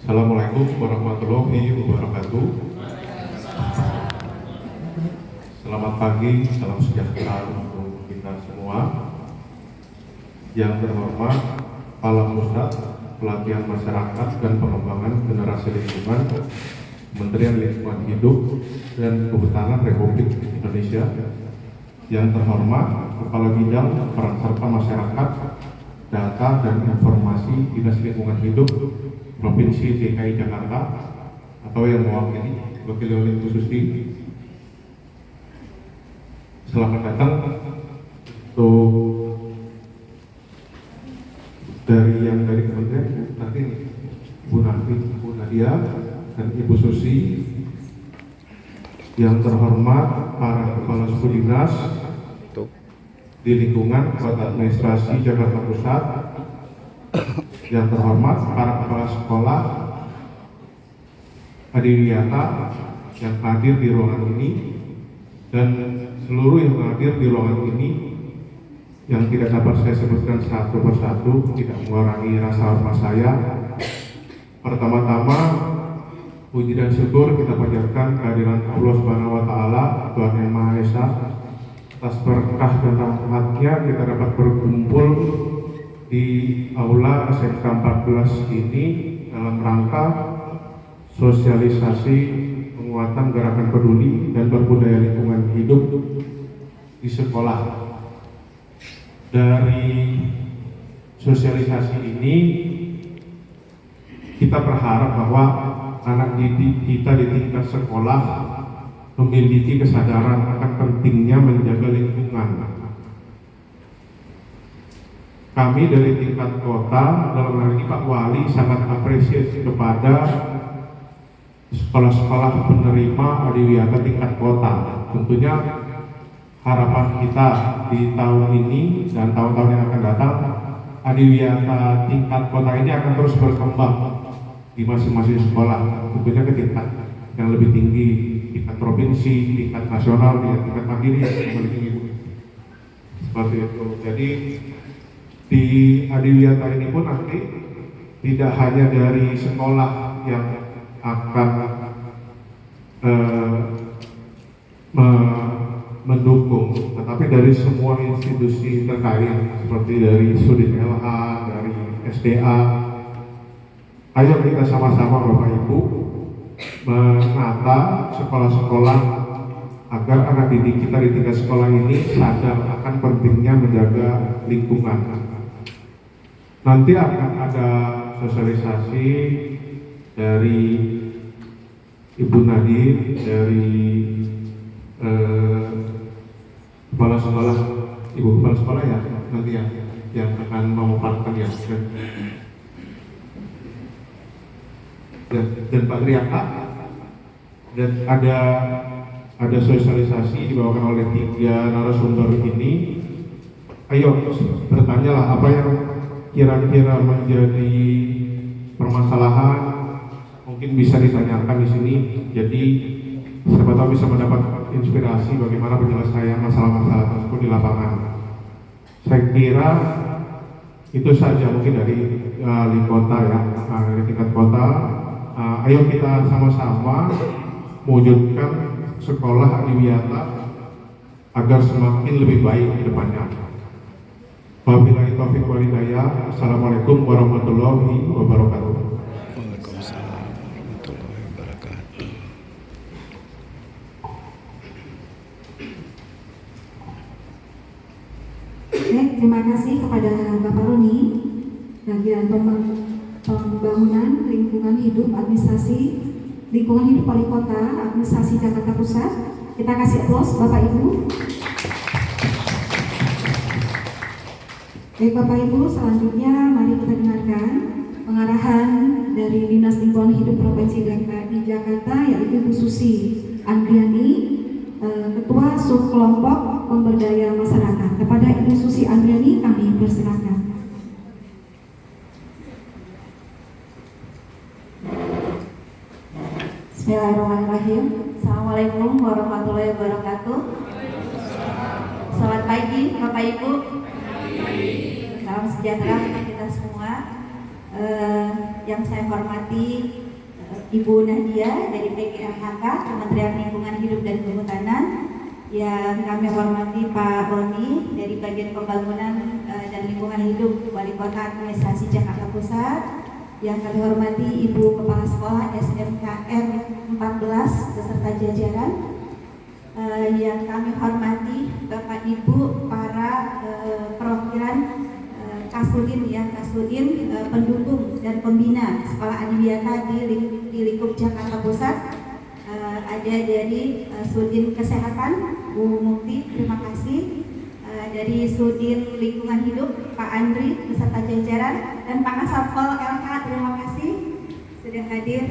Assalamualaikum warahmatullahi wabarakatuh. Selamat pagi, salam sejahtera untuk kita semua. Yang terhormat Kepala Pusat Pelatihan Masyarakat dan Pengembangan Generasi Lingkungan, Kementerian Lingkungan Hidup dan Kehutanan Republik Indonesia. Yang terhormat Kepala Bidang Peran Serta Masyarakat, Data dan Informasi Dinas Lingkungan Hidup Provinsi DKI Jakarta atau yang mewakili oleh Bu Susti. Selamat datang untuk dari kementerian nanti Bu Nadia dan Ibu Susi. Yang terhormat para kepala suku dinas di lingkungan Kota Administrasi Jakarta Pusat. Yang terhormat para kepala sekolah adiwiyata yang hadir di ruangan ini dan seluruh yang hadir di ruangan ini yang tidak dapat saya sebutkan satu persatu, tidak mengurangi rasa hormat saya. Pertama-tama puji dan syukur kita panjatkan kehadiran Allah Subhanahu wa taala, Tuhan Yang Maha Esa. Atas berkah dan rahmat-Nya kita dapat berkumpul di aula SMK 14 ini dalam rangka sosialisasi penguatan gerakan peduli dan berbudaya lingkungan hidup di sekolah. Dari sosialisasi ini kita berharap bahwa anak didik kita di tingkat sekolah memiliki kesadaran akan pentingnya menjaga lingkungan. Kami dari tingkat kota, dalam hal ini Pak Wali, sangat apresiasi kepada sekolah-sekolah penerima adiwiyata tingkat kota. Tentunya harapan kita di tahun ini dan tahun-tahun yang akan datang, adiwiyata tingkat kota ini akan terus berkembang di masing-masing sekolah, tentunya ke tingkat yang lebih tinggi, tingkat provinsi, tingkat nasional, tingkat mandiri yang lebih tinggi. Seperti itu. Jadi di adiwiyata ini pun nanti tidak hanya dari sekolah yang akan mendukung, tetapi dari semua institusi terkait seperti dari Sudin LH, dari SDA. Ayo kita sama-sama Bapak Ibu menata sekolah-sekolah agar anak didik kita di tingkat sekolah ini sadar akan pentingnya menjaga lingkungan. Nanti akan ada sosialisasi dari Ibu Nadir, dari kepala sekolah, Ibu kepala sekolah ya nanti yang akan memaparkan ya. Dan Pak Riaka, dan ada sosialisasi dibawakan oleh 3 narasumber ini. Ayo bertanyalah apa yang kira-kira menjadi permasalahan, mungkin bisa ditanyakan di sini. Jadi siapa tahu bisa mendapat inspirasi bagaimana penyelesaian masalah-masalah tersebut di lapangan. Saya kira itu saja mungkin dari kota ya, dari tingkat kota. Ayo kita sama-sama mewujudkan sekolah adiwiyata agar semakin lebih baik ke depannya. Wabillahi taufiq wal hidayah. Assalamualaikum warahmatullahi wabarakatuh. Waalaikumsalam warahmatullahi wabarakatuh. Terima kasih kepada Bapak Roni, Bagian Pembangunan Lingkungan Hidup Administrasi Lingkungan Hidup Wali Kota Administrasi Jakarta Pusat. Kita kasih aplaus Bapak Ibu. Baik Bapak Ibu, selanjutnya mari kita dengarkan pengarahan dari Dinas Lingkungan Hidup Provinsi DKI Jakarta, yaitu Bu Susi Andriani, Ketua Subkelompok Pemberdaya Masyarakat. Kepada Ibu Susi Andriani kami persilakan. Bismillahirrahmanirrahim. Assalamualaikum warahmatullahi wabarakatuh. Selamat Selamat pagi Bapak Ibu. Salam sejahtera untuk kita semua. Yang saya hormati Ibu Nadia dari PGLHK, Kementerian Lingkungan Hidup dan Kehutanan. Yang kami hormati Pak Roni dari Bagian Pembangunan dan Lingkungan Hidup Wali Kota Administrasi Jakarta Pusat. Yang kami hormati Ibu Kepala Sekolah SMKN 14 beserta jajaran. Yang kami hormati Bapak Ibu para perwakilan Kasudin pendukung dan pembina Sekolah Adiwiyata di lingkup Jakarta Pusat. Ada dari Sudin Kesehatan Bu Mukti, terima kasih. Dari Sudin Lingkungan Hidup Pak Andri beserta jajaran, dan Pak Kasatpol LK, terima kasih sudah hadir.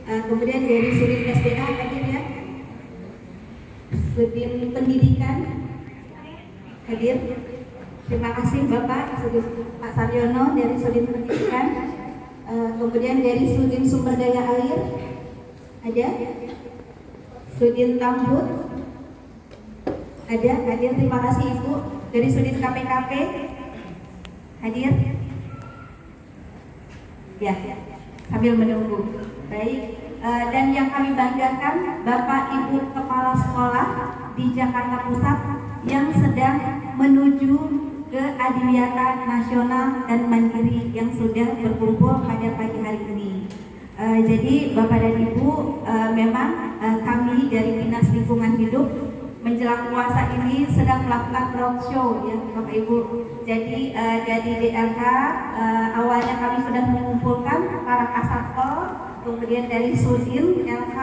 Kemudian dari Sudin SDA hadir ya. Sudin Pendidikan hadir. Terima kasih Bapak Pak Saryono dari Sudin Pendidikan. Kemudian dari Sudin Sumber Daya Air ada. Sudin Tambut ada, hadir. Terima kasih Ibu. Dari Sudin KPKP hadir. Ya, sambil menunggu. Baik. Dan yang kami banggakan Bapak Ibu Kepala Sekolah di Jakarta Pusat yang sedang menuju ke Adiwiyata Nasional dan Mandiri yang sudah berkumpul pada pagi hari ini. Jadi Bapak dan Ibu, memang kami dari Dinas Lingkungan Hidup menjelang puasa ini sedang melakukan roadshow ya Bapak Ibu. Jadi dari DLK awalnya kami sudah mengumpulkan para kasatpol, kemudian dari Sudin LK,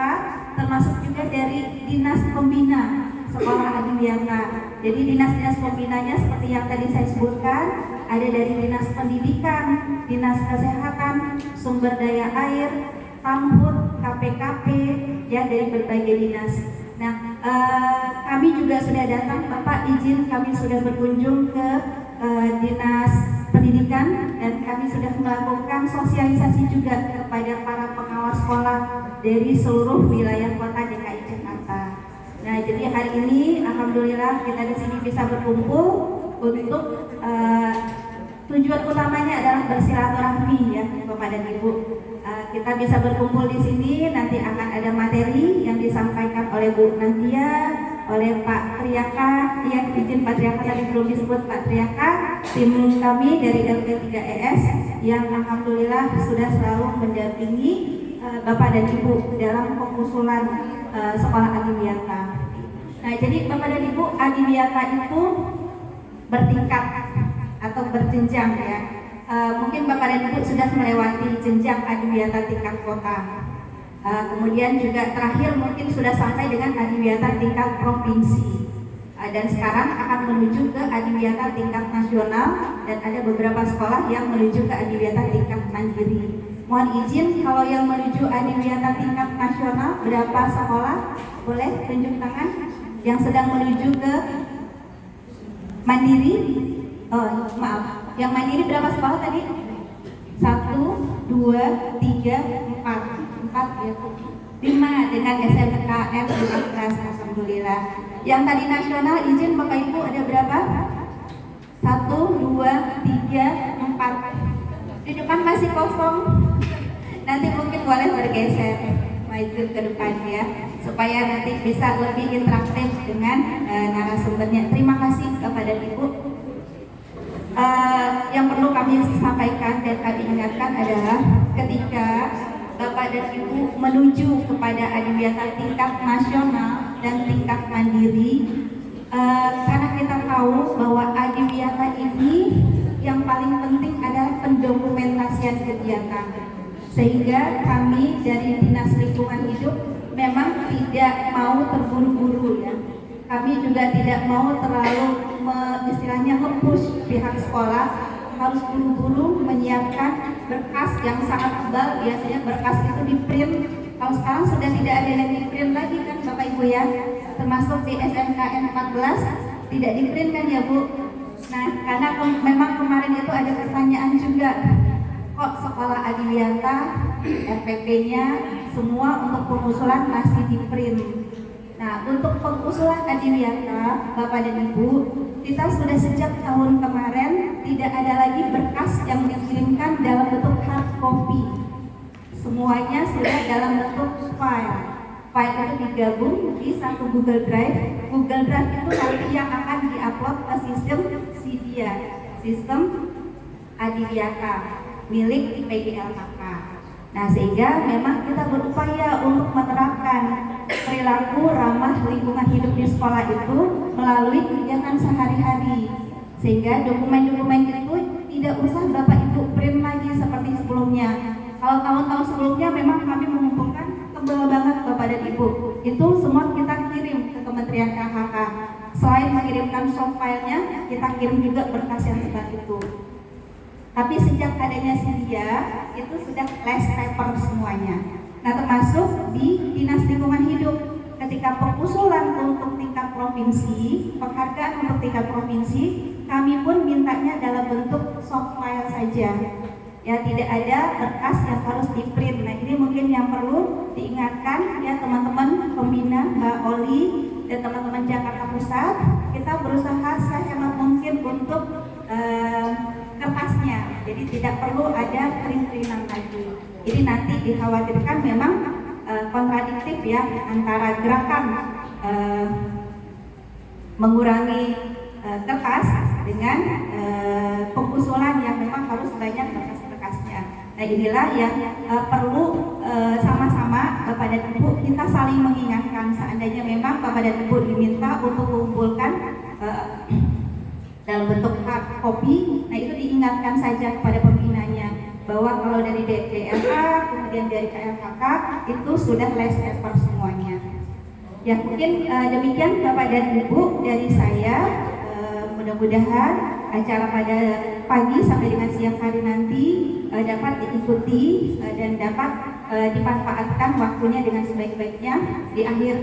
termasuk juga dari Dinas Pembina Sekolah Adiwiyata. Jadi dinas-dinas pembinanya seperti yang tadi saya sebutkan, ada dari Dinas Pendidikan, Dinas Kesehatan, Sumber Daya Air, Tambut, KPKP, ya dari berbagai dinas. Nah, kami juga sudah datang, Bapak izin kami sudah berkunjung ke Dinas Pendidikan dan kami sudah melakukan sosialisasi juga kepada para pengawas sekolah dari seluruh wilayah kota DKI Jakarta. Nah, jadi hari ini alhamdulillah kita di sini bisa berkumpul untuk tujuan utamanya adalah bersilaturahmi ya Bapak dan Ibu. Kita bisa berkumpul di sini, nanti akan ada materi yang disampaikan oleh Bu Nadia, oleh Pak Triaka, yang izin Pak Triaka tadi belum disebut Pak Triaka, tim kami dari LP3ES yang alhamdulillah sudah selalu mendampingi Bapak dan Ibu dalam pengusulan sekolah Adiwiyata. Nah, jadi Bapak dan Ibu, Adiwiyata itu bertingkat atau berjenjang ya. Mungkin Bapak dan Ibu sudah melewati jenjang Adiwiyata tingkat kota. Kemudian juga terakhir mungkin sudah sampai dengan Adiwiyata tingkat provinsi. Dan sekarang akan menuju ke Adiwiyata tingkat nasional dan ada beberapa sekolah yang menuju ke Adiwiyata tingkat mandiri. Mohon izin kalau yang menuju Adiwiyata tingkat nasional berapa sekolah? Boleh tunjuk tangan yang sedang menuju ke mandiri. Oh, maaf. Yang mandiri berapa sekolah tadi? 1, 2, 3, 4 ya. 5 dengan SMKN 14, alhamdulillah. Yang tadi nasional izin Bapak Ibu ada berapa? 1, 2, 3, 4. Di depan masih kosong. Nanti mungkin boleh bergeser maju ke depan ya, supaya nanti bisa lebih interaktif dengan narasumbernya. Terima kasih kepada Ibu. Yang perlu kami sampaikan dan kami ingatkan adalah ketika Bapak dan Ibu menuju kepada Adiwiyata tingkat nasional dan tingkat mandiri, karena kita tahu bahwa Adiwiyata ini yang paling penting adalah pendokumentasian kegiatan, sehingga kami dari Dinas Lingkungan Hidup memang tidak mau terburu-buru ya. Kami juga tidak mau terlalu istilahnya nge-push pihak sekolah harus buru-buru menyiapkan berkas yang sangat tebal. Biasanya berkas itu di print. Kalau sekarang sudah tidak ada yang di print lagi kan Bapak Ibu ya, termasuk di SMKN 14 tidak di print kan ya Bu. Nah, karena memang kemarin itu ada pertanyaan juga, kok sekolah Adiwiyata RPP-nya semua untuk pengusulan masih di print. Nah, Nah, untuk pengusulan adiwiyata, Bapak dan Ibu, kita sudah sejak tahun kemarin tidak ada lagi berkas yang dikirimkan dalam bentuk hard copy. Semuanya sudah dalam bentuk file. File itu digabung di satu Google Drive. Google Drive itu nanti yang akan diupload ke sistem SIDIA, sistem adiwiyata milik PGLHK. Nah, sehingga memang kita berupaya untuk menerapkan perilaku ramah lingkungan hidup di sekolah itu melalui kegiatan sehari-hari, sehingga dokumen-dokumen itu tidak usah Bapak Ibu print lagi seperti sebelumnya. Kalau tahun-tahun sebelumnya memang kami mengumpulkan tebal banget Bapak dan Ibu, itu semua kita kirim ke Kementerian KHK. Selain mengirimkan soft file-nya, kita kirim juga berkas yang seperti itu. Tapi sejak adanya SIDIA itu sudah less paper semuanya. Nah, termasuk di Dinas Lingkungan Hidup, ketika pengusulan untuk tingkat provinsi, penghargaan untuk tingkat provinsi, kami pun mintanya dalam bentuk soft file saja. Ya, tidak ada berkas yang harus di print. Nah, ini mungkin yang perlu diingatkan ya teman-teman pembina, Mbak Oli dan teman-teman Jakarta Pusat. Kita berusaha sehemat mungkin untuk kertasnya, jadi tidak perlu ada print-printan lagi. Jadi nanti dikhawatirkan memang kontradiktif ya antara gerakan mengurangi kertas dengan pengusulan yang memang harus banyak berkas-berkasnya. Nah, inilah yang perlu sama-sama Bapak dan Ibu kita saling mengingatkan. Seandainya memang Bapak dan Ibu diminta untuk mengumpulkan dalam bentuk hard copy, nah itu diingatkan saja kepada pembinanya bahwa kalau dari DLH kemudian dari KLHK itu sudah less paper semuanya. Ya, mungkin demikian Bapak dan Ibu dari saya. Mudah-mudahan acara pada pagi sampai dengan siang hari nanti dapat diikuti dan dapat dimanfaatkan waktunya dengan sebaik-baiknya. Di akhir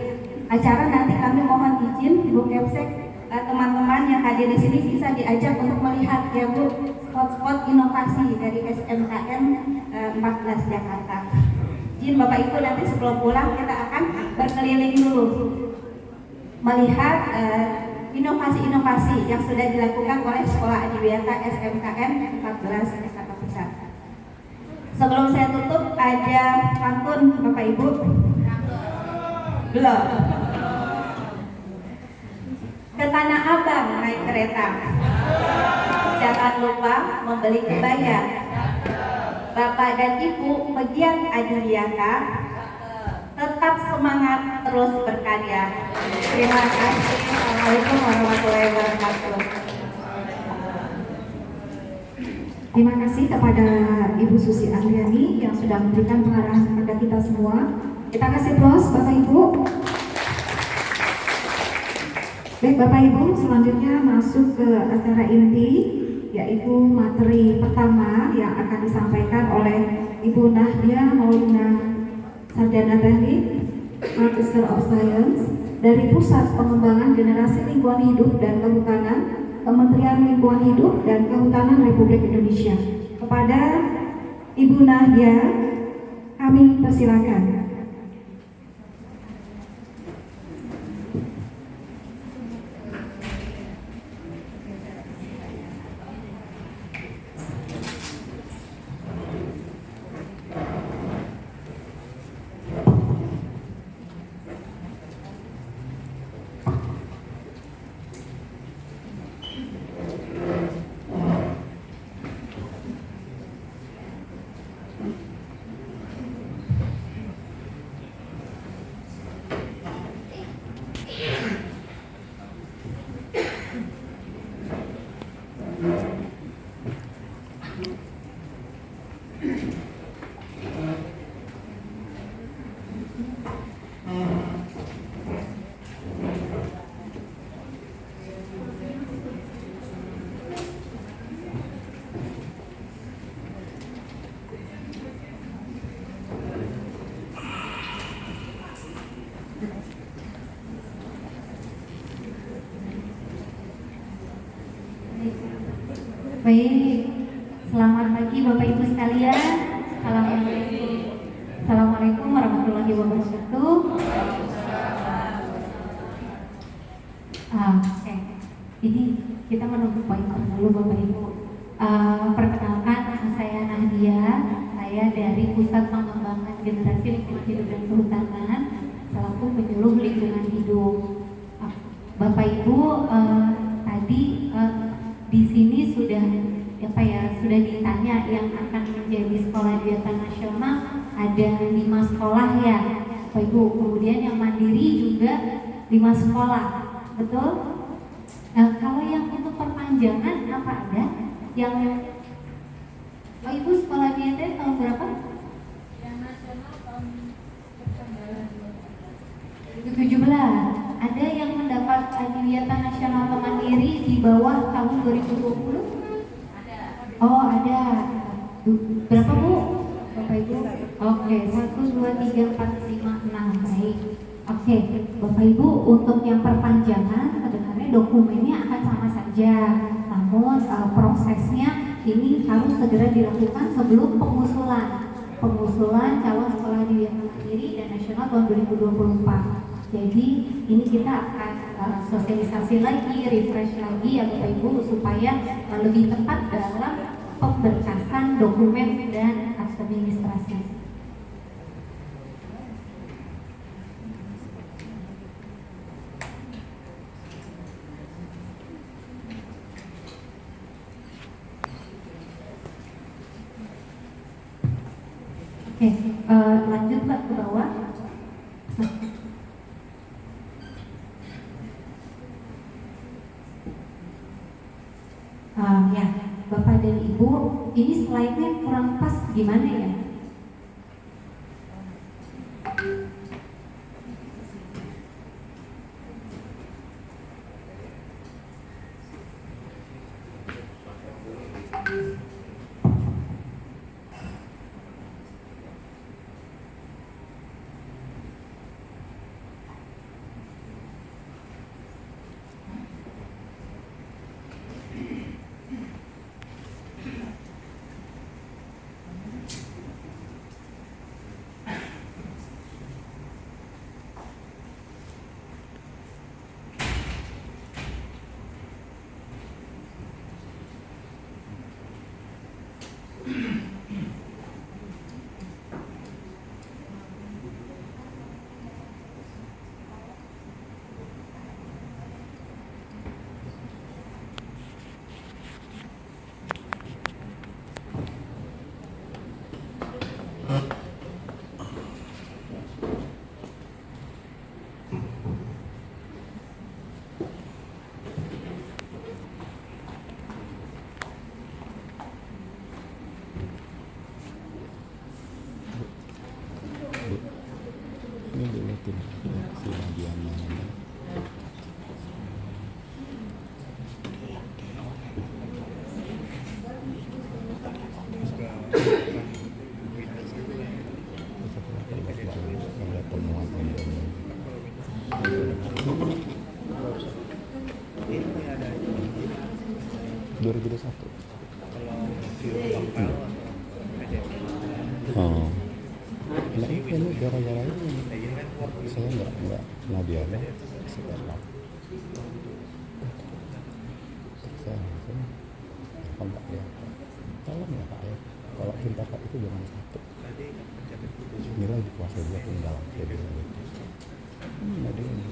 acara nanti kami mohon izin Ibu Kepsek, teman-teman yang hadir di sini bisa diajak untuk melihat ya Bu spot-spot inovasi dari SMKN 14 Jakarta. Izin Bapak Ibu nanti sebelum pulang kita akan berkeliling dulu melihat inovasi-inovasi yang sudah dilakukan oleh Sekolah Adiwiyata SMKN 14 Jakarta Pusat. Sebelum saya tutup ada pantun Bapak Ibu. Belum. Ke Tanah Abang naik kereta, jangan lupa membeli kebaya. Bapak dan Ibu pegiat adiwiyata, tetap semangat terus berkarya. Terima kasih. Assalamualaikum warahmatullahi wabarakatuh. Terima kasih kepada Ibu Susi Andriani yang sudah memberikan pengarahan kepada kita semua. Kita kasih applause Bapak Ibu. Baik Bapak Ibu, selanjutnya masuk ke acara inti, yaitu materi pertama yang akan disampaikan oleh Ibu Nahdia Maulina, Sarjana Teknik, Magister of Science dari Pusat Pengembangan Generasi Lingkungan Hidup dan Kehutanan, Kementerian Lingkungan Hidup dan Kehutanan Republik Indonesia. Kepada Ibu Nahdia, kami persilakan. Baik, selamat pagi Bapak Ibu sekalian. Assalamualaikum warahmatullahi wabarakatuh. Oke, ini kita menunggu poin dulu Bapak Ibu. Perkenalkan, saya Nadia, saya dari Pusat Pengembangan Generasi Lingkungan Hidup dan Kehutanan selaku penyuluh lingkungan hidup. Bapak Ibu, tadi di sini sudah sudah ditanya yang akan menjadi sekolah diyata nasional ada 5 sekolah ya Bapak Ibu, kemudian yang mandiri juga 5 sekolah, betul? Kalau yang untuk perpanjangan apa ada? Yang Bapak Ibu sekolah diyata tahun berapa? Yang nasional tahun 2017. Ada yang mendapat diyata nasional atau mandiri di bawah tahun 2020? Oh ada. Berapa Bu? Bapak Ibu? Oke, 1, 2, 3, 4, 5, 6. Baik. Oke, Bapak Ibu, untuk yang perpanjangan sebenarnya dokumennya akan sama saja. Namun prosesnya ini harus segera dilakukan sebelum pengusulan calon sekolah diyata mandiri dan nasional tahun 2024. Jadi ini kita akan sosialisasi lagi, refresh lagi ya Bapak Ibu supaya lebih tepat dalam pemberkasan dokumen dan administrasi. Oke, lanjut Mbak ke bawah. Ya, Bapak dan Ibu, ini slide-nya kurang pas gimana ya? Ini dilihatin si Nadianya. Oh, nah ini gara-gara ini saya nggak Nadia sekarang saya langsung kontak dia, tolong ya Pak ya, kalau cinta Pak itu jangan satu, nilai di kuasa dia pun dalam jadi Nadia ini.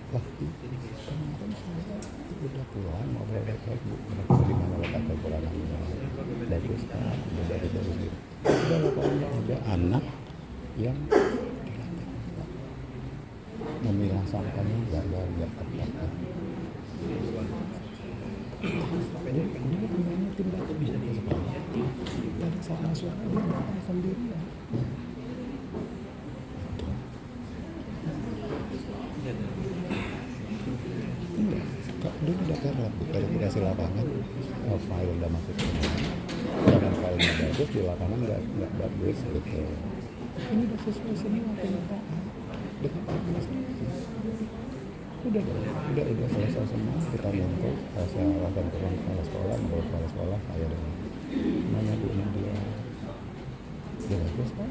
Kemarin saya udah pulang mau balik Bu, di mana letak kekurangannya bagus kan, udah dari gitu. Udah pokoknya ada anak yang memilah sampahnya nggak tepat. Dia punya tindak bisa di sekolah. Tadi saat masuk dia datang sendirian. Dulu udah karena kalau dikasih lapangan file udah masuk dan filenya bagus, di lapangan nggak bagus gitu. Ini udah sesuai semua permintaan dengan administrasi. Udah selesai semua, kita minta saya lakukan turun kepala sekolah, membawa kepala sekolah saya dengan nanya Bu Nadia, dia bagus Pak,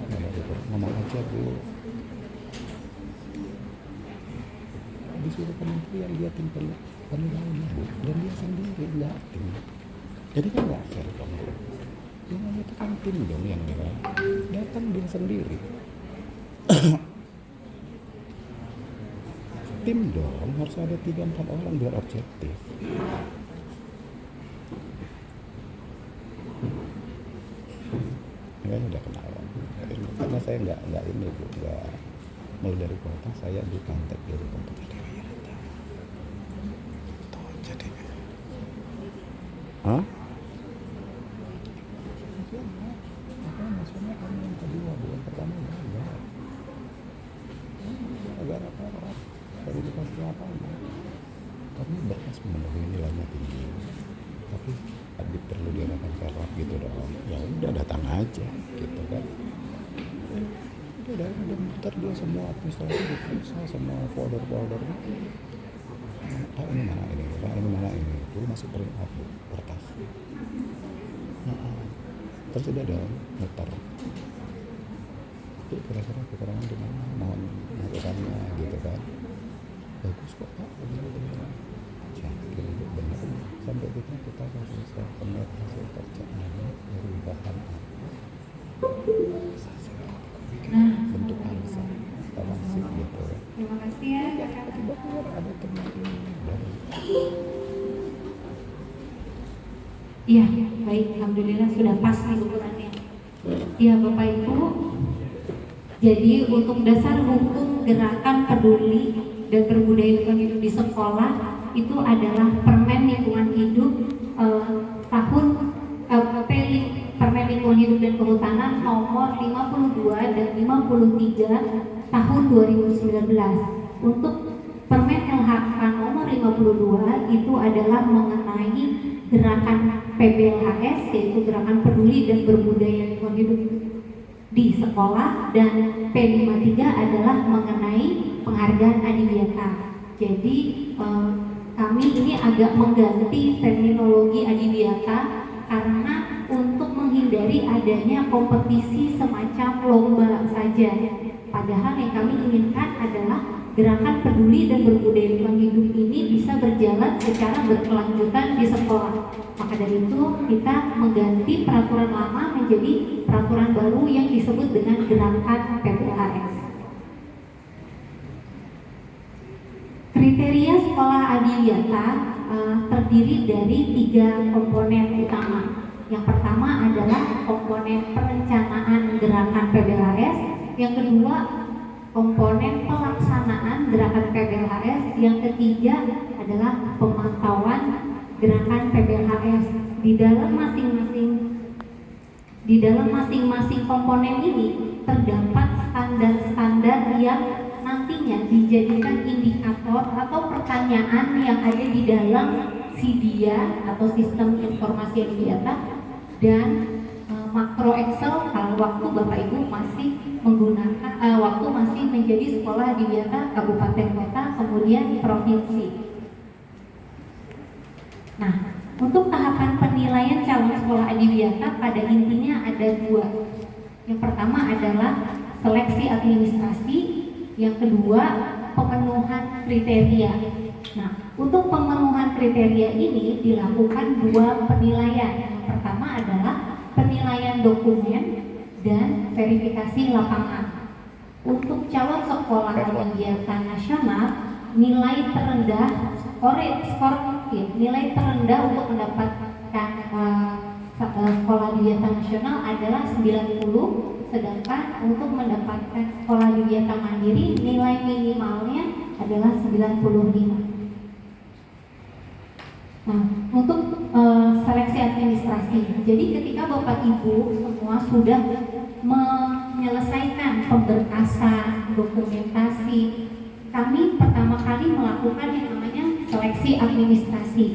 ngomong aja Bu, sudah kementerian, dia tim penilainya dan dia sendiri nggak tim. Jadi kan nggak fair dong. Yang itu kan tim dong yang nilai, datang dia sendiri. Tim dong, harus ada 3-4 orang biar objektif. Ya udah kenalan. Karena saya nggak ini Bu, nggak mulai dari kota, saya di kontak dari kontak. Tuh jadinya. Hah? Maksudnya kami yang kedua, bukan pertama ya. Agak apa? Dari dikasih apa? Kami berkas memenuhi nilainya tinggi, tapi Adit perlu diadakan serap gitu dong. Ya udah datang aja gitu kan. Udah muter dia semua administrasi diperiksa, semua folder-foldernya. Pak ini mana ini? Pak ini mana ini? Dulu masih print out Bu, kertas. Terus udah dong muter. Tapi kira-kira kekurangan di mana? Mohon masukannya gitu kan. Bagus kok Pak, benar-benar. Yakin itu benar. Sampai kita kasih statement hasil kerjaannya dari bahan apa? Bentuk angsa, elastik gitu ya. Terima kasih ya Kak. Tiba-tiba ada teman ini dari. Iya, baik. Alhamdulillah sudah pas nih ukurannya. Iya Bapak Ibu. Jadi untuk dasar hukum gerakan peduli dan berbudaya lingkungan hidup di sekolah itu adalah Permen Lingkungan Hidup tahun Permen Lingkungan Hidup dan Kehutanan nomor 52 dan 53 tahun 2019. Untuk Permen LHK nomor 52 itu adalah mengenai gerakan PBLHS, yaitu gerakan peduli dan berbudaya lingkungan hidup di sekolah, dan P53 adalah mengenai penghargaan adiwiyata. Jadi kami ini agak mengganti terminologi adiwiyata karena untuk menghindari adanya kompetisi semacam lomba saja. Padahal yang kami inginkan adalah gerakan peduli dan berbudaya lingkungan hidup ini bisa berjalan secara berkelanjutan di sekolah. Maka dari itu kita mengganti peraturan lama menjadi peraturan baru yang disebut dengan gerakan PBLHS. Kriteria sekolah adiwiyata terdiri dari 3 komponen utama. Yang pertama adalah komponen perencanaan gerakan PBLHS, yang kedua komponen pelaksanaan gerakan PBLHS, yang ketiga adalah pemantauan gerakan PBLHS. Di dalam masing-masing komponen ini terdapat standar-standar yang nantinya dijadikan indikator atau pertanyaan yang ada di dalam SIDIA atau Sistem Informasi Adiwiyata dan makro Excel kalau waktu Bapak Ibu masih menggunakan waktu masih menjadi sekolah adiwiyata kabupaten kota kemudian provinsi. Nah, untuk tahapan penilaian calon sekolah adiwiyata pada intinya ada 2. Yang pertama adalah seleksi administrasi, yang kedua pemenuhan kriteria. Nah, untuk pemenuhan kriteria ini dilakukan 2 penilaian. Yang pertama adalah penilaian dokumen dan verifikasi lapangan. Untuk calon sekolah adiwiyata nasional, nilai terendah nilai terendah untuk mendapatkan sekolah adiwiyata nasional adalah 90, sedangkan untuk mendapatkan sekolah adiwiyata mandiri nilai minimalnya adalah 95. Nah, untuk seleksi administrasi, jadi ketika Bapak Ibu semua sudah menyelesaikan pemberkasan, dokumentasi, kami pertama kali melakukan yang namanya seleksi administrasi.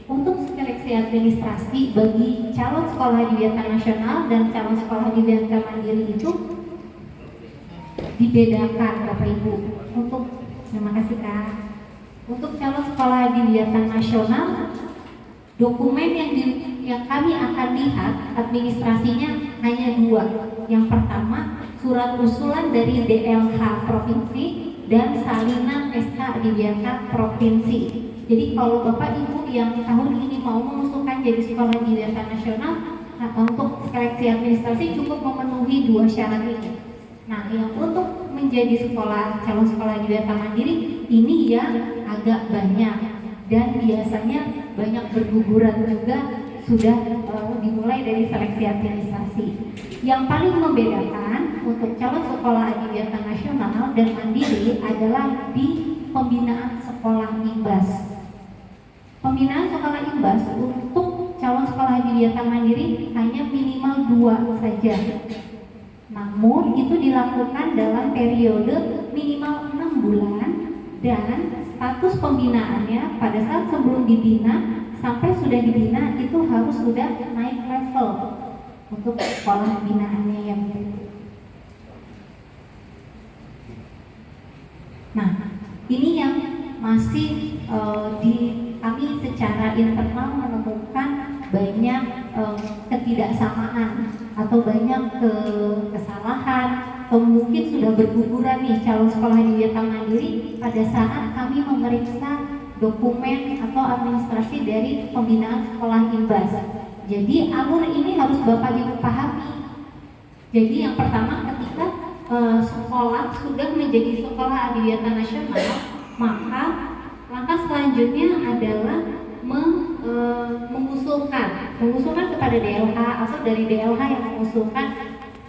Untuk seleksi administrasi bagi calon sekolah adiwiyata nasional dan calon sekolah adiwiyata mandiri itu dibedakan Bapak Ibu. Terima kasih Kak. Untuk calon sekolah adiwiyata nasional, dokumen yang kami akan lihat administrasinya hanya 2. Yang pertama, surat usulan dari DLH Provinsi dan salinan SK Adiwiyata Provinsi. Jadi kalau Bapak Ibu yang tahun ini mau mengusulkan jadi sekolah Adiwiyata Nasional, nah, untuk seleksi administrasi cukup memenuhi 2 syarat ini. Nah, yang untuk menjadi calon sekolah Adiwiyata Mandiri ini yang agak banyak dan biasanya banyak berguguran juga sudah dimulai dari seleksi administrasi. Yang paling membedakan untuk calon sekolah Adiwiyata Nasional dan Mandiri adalah di pembinaan sekolah IMBAS. Pembinaan sekolah IMBAS untuk calon sekolah Adiwiyata Mandiri hanya minimal 2 saja. Namun itu dilakukan dalam periode minimal 6 bulan dan status pembinaannya pada saat sebelum dibina sampai sudah dibina itu harus sudah naik level untuk sekolah binaannya yang itu. Nah, ini yang masih kami secara internal menemukan banyak ketidaksamaan atau banyak kesalahan atau mungkin sudah berguguran nih calon sekolah Adiwiyata Mandiri pada saat kami memeriksa dokumen atau administrasi dari pembinaan sekolah IMBAS. Jadi alur ini harus Bapak Ibu pahami. Jadi yang pertama ketika sekolah sudah menjadi sekolah Adiwiyata Nasional, maka langkah selanjutnya adalah mengusulkan kepada DLH atau dari DLH yang mengusulkan.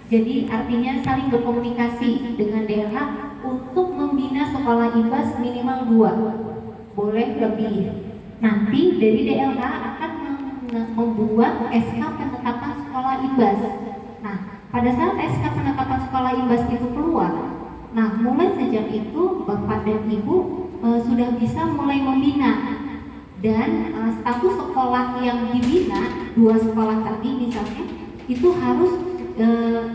Jadi artinya saling berkomunikasi dengan DLH untuk membina sekolah IMBAS minimal 2, boleh lebih. Nanti dari DLH akan membuat SK penetapan sekolah IMBAS. Nah, pada saat SK penetapan sekolah IMBAS itu keluar, nah mulai sejak itu Bapak dan Ibu sudah bisa mulai membina. Dan status sekolah yang dibina, 2 sekolah tadi misalnya, itu harus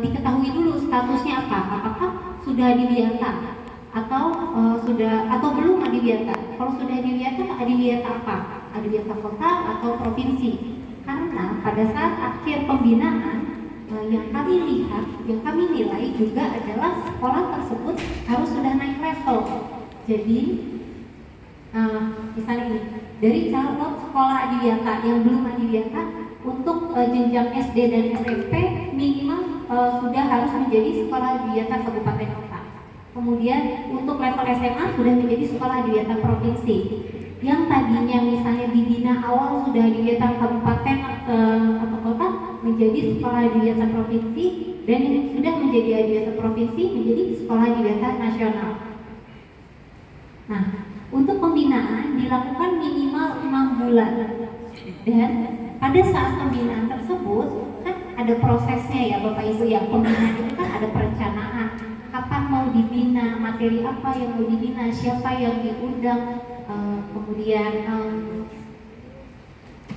diketahui dulu statusnya apa. Apakah sudah adiwiyata atau belum adiwiyata? Kalau sudah adiwiyata, adiwiyata apa? Adiwiyata kota atau provinsi? Karena pada saat akhir pembinaan yang kami lihat, yang kami nilai juga adalah sekolah tersebut harus sudah naik level. Jadi misalnya ini, dari calon sekolah adiwiyata yang belum adiwiyata untuk jenjang SD dan SMP minimal sudah harus menjadi sekolah adiwiyata kabupaten kota. Kemudian untuk level SMA sudah menjadi sekolah adiwiyata provinsi. Yang tadinya misalnya dibina awal sudah adiwiyata kabupaten atau kota menjadi sekolah adiwiyata provinsi, dan yang sudah menjadi adiwiyata provinsi menjadi sekolah adiwiyata nasional. Nah, untuk pembinaan dilakukan minimal 6 bulan. Dan pada saat pembinaan tersebut kan ada prosesnya ya Bapak Ibu ya. Pembinaan itu kan ada perencanaan. Kapan mau dibina, materi apa yang mau dibina, siapa yang diundang, kemudian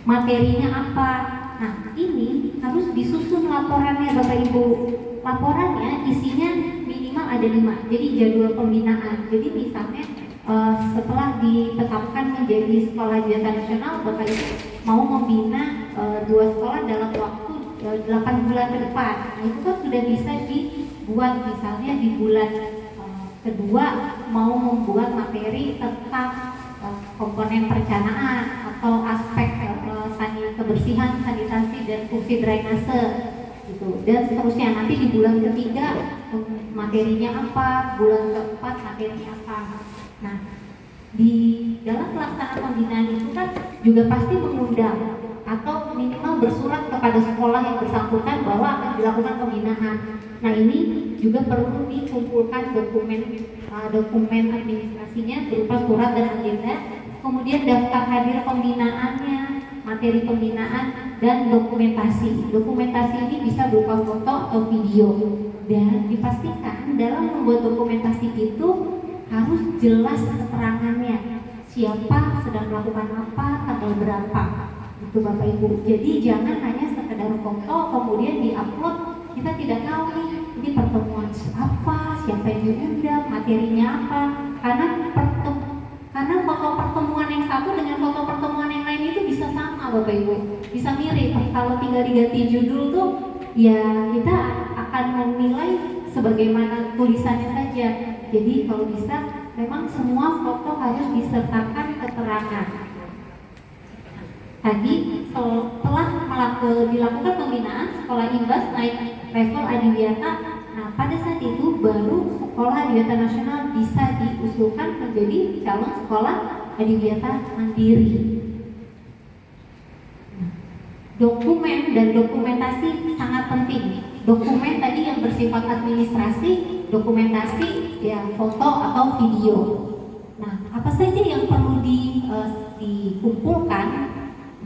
materinya apa. Nah, ini harus disusun laporannya Bapak Ibu. Laporannya isinya minimal ada 5. Jadi jadwal pembinaan. Jadi misalnya setelah ditetapkan menjadi sekolah adiwiyata nasional, Bapak Ibu mau membina 2 sekolah dalam waktu 8 bulan ke depan. Nah, itu kan sudah bisa dibuat, misalnya di bulan kedua mau membuat materi tentang komponen perencanaan atau aspek kebersihan, sanitasi dan fungsi drainase gitu. Dan seterusnya nanti di bulan ketiga materinya apa, bulan keempat materinya apa. Nah, di dalam pelaksanaan pembinaan itu kan juga pasti mengundang atau minimal bersurat kepada sekolah yang bersangkutan bahwa akan dilakukan pembinaan. Nah, ini juga perlu dikumpulkan dokumen administrasinya berupa surat dan agenda, kemudian daftar hadir pembinaannya, materi pembinaan, dan dokumentasi. Dokumentasi ini bisa berupa foto atau video, dan dipastikan dalam membuat dokumentasi itu harus jelas keterangannya, siapa sedang melakukan apa, tanggal berapa, itu Bapak Ibu. Jadi jangan hanya sekedar foto kemudian diupload, kita tidak tahu nih ini pertemuan apa, siapa yang diundang, materinya apa. Karena foto pertemuan yang satu dengan foto pertemuan yang lain itu bisa sama Bapak Ibu, bisa mirip. Kalau tinggal diganti judul tuh ya kita akan menilai sebagaimana tulisannya saja. Jadi kalau bisa memang semua foto harus disertakan keterangan. Tadi setelah dilakukan pembinaan, sekolah Imbas naik level adiwiyata. Nah, pada saat itu baru sekolah adiwiyata nasional bisa diusulkan menjadi calon sekolah adiwiyata mandiri. Dokumen dan dokumentasi sangat penting. Dokumen tadi yang bersifat administrasi, dokumentasi ya foto atau video. Nah, apa saja yang perlu dikumpulkan?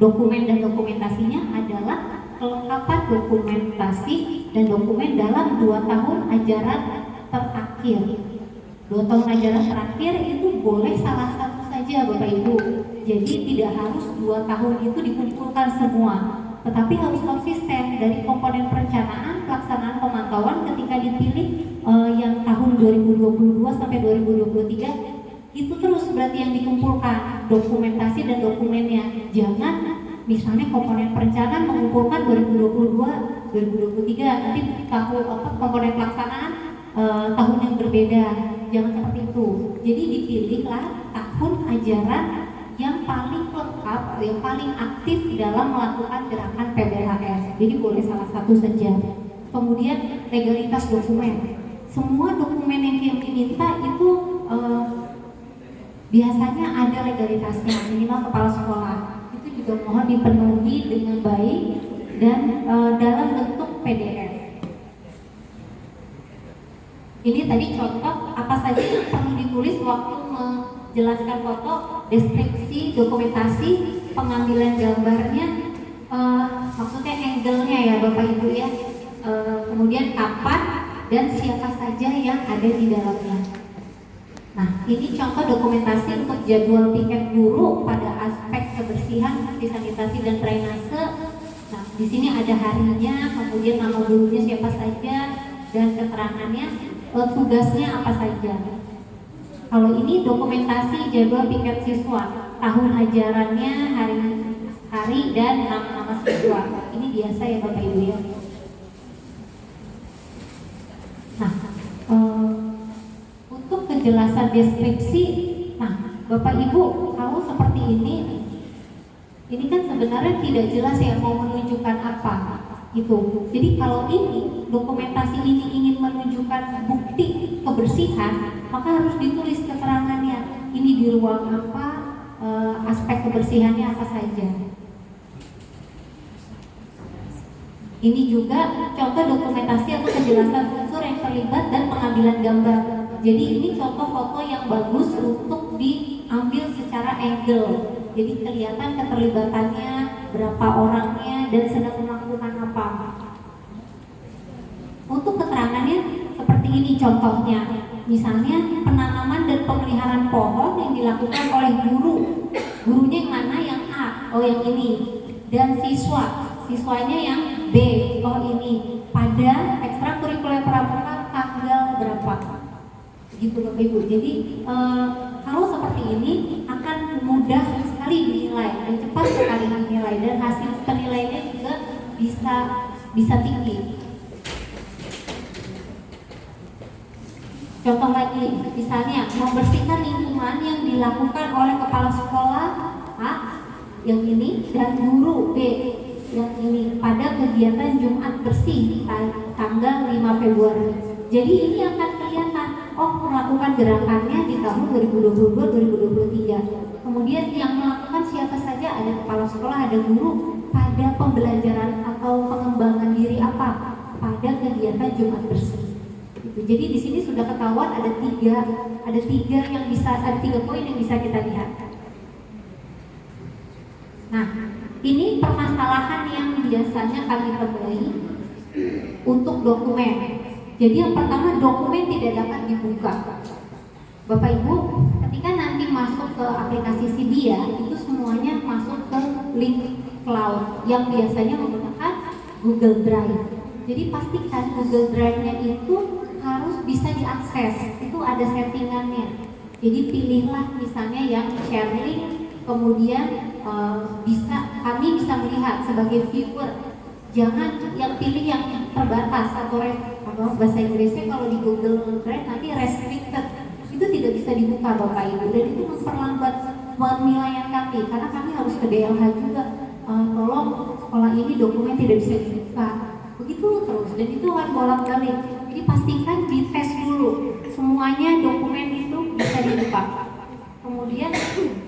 Dokumen dan dokumentasinya adalah kelengkapan dokumentasi dan dokumen dalam 2 tahun ajaran terakhir. 2 tahun ajaran terakhir itu boleh salah satu saja Bapak Ibu. Jadi tidak harus 2 tahun itu dikumpulkan semua, tetapi harus konsisten dari komponen perencanaan, pelaksanaan pemantauan ketika dipilih yang tahun 2022 sampai 2023 itu terus berarti yang dikumpulkan dokumentasi dan dokumennya. Jangan misalnya komponen perencanaan mengumpulkan 2022, 2023 nanti komponen pelaksanaan tahun yang berbeda. Jangan seperti itu. Jadi dipilihlah tahun ajaran yang paling lengkap, yang paling aktif dalam melakukan gerakan PBHS. Jadi boleh salah satu saja. Kemudian legalitas dokumen. Semua dokumen yang diminta itu biasanya ada legalitasnya, minimal kepala sekolah. Itu juga mohon dipenuhi dengan baik dan dalam bentuk PDF. Ini tadi contoh apa saja yang perlu ditulis waktu menjelaskan foto, deskripsi, dokumentasi, pengambilan gambarnya, maksudnya angle-nya ya Bapak Ibu ya, kemudian kapan dan siapa saja yang ada di dalamnya. Nah, ini contoh dokumentasi untuk jadwal piket guru pada aspek kebersihan, sanitasi dan drainase. Nah, di sini ada harinya, kemudian nama gurunya siapa saja dan keterangannya, tugasnya apa saja. Kalau ini dokumentasi jadwal piket siswa, tahun ajarannya, hari dan nama-nama siswa. Ini biasa ya Bapak Ibu ya. Nah, untuk kejelasan deskripsi, nah Bapak Ibu kalau seperti ini kan sebenarnya tidak jelas ya mau menunjukkan apa gitu. Jadi kalau ini dokumentasi ini ingin menunjukkan bukti kebersihan, maka harus ditulis keterangannya. Ini di ruang apa, aspek kebersihannya apa saja. Ini juga contoh dokumentasi atau kejelasan unsur yang terlibat dan pengambilan gambar. Jadi ini contoh foto yang bagus untuk diambil secara angle. Jadi kelihatan keterlibatannya, berapa orangnya, dan sedang melakukan apa. Untuk keterangannya seperti ini contohnya. Misalnya penanaman dan pemeliharaan pohon yang dilakukan oleh guru. Gurunya yang mana? Yang A, oh yang ini. Dan siswanya yang B, oh ini. Pada ekstrakurikuler pramuka tanggal berapa? Gitu Bapak Ibu. Jadi kalau seperti ini akan mudah sekali dinilai dan cepat sekali dinilai, dan hasil penilaiannya juga bisa tinggi. Contoh lagi, misalnya membersihkan lingkungan yang dilakukan oleh kepala sekolah A yang ini dan guru B yang ini pada kegiatan Jumat bersih tanggal 5 Februari. Jadi ini akan kelihatan, oh melakukan gerakannya di tahun 2022-2023. Kemudian yang melakukan siapa saja, ada kepala sekolah, ada guru pada pembelajaran atau pengembangan diri apa pada kegiatan Jumat bersih. Jadi di sini sudah ketahuan ada tiga poin yang bisa kita lihat. Nah, ini permasalahan yang biasanya kami temui untuk dokumen. Jadi yang pertama, dokumen tidak dapat dibuka. Bapak Ibu, ketika nanti masuk ke aplikasi Sidia, itu semuanya masuk ke link cloud yang biasanya menggunakan Google Drive. Jadi pastikan Google Drive-nya itu harus bisa diakses. Itu ada settingannya. Jadi pilihlah misalnya yang share link, kemudian kami bisa melihat sebagai viewer. Jangan yang pilih yang terbatas atau bahasa Inggrisnya kalau di Google Drive nanti restricted, itu tidak bisa dibuka Bapak Ibu, dan itu memperlambat penilaian kami karena kami harus ke DLH juga. Tolong sekolah ini dokumen tidak bisa dibuka, begitu terus, dan itu akan bolak-balik. Jadi pastikan dites dulu semuanya dokumen itu bisa dibuka. Kemudian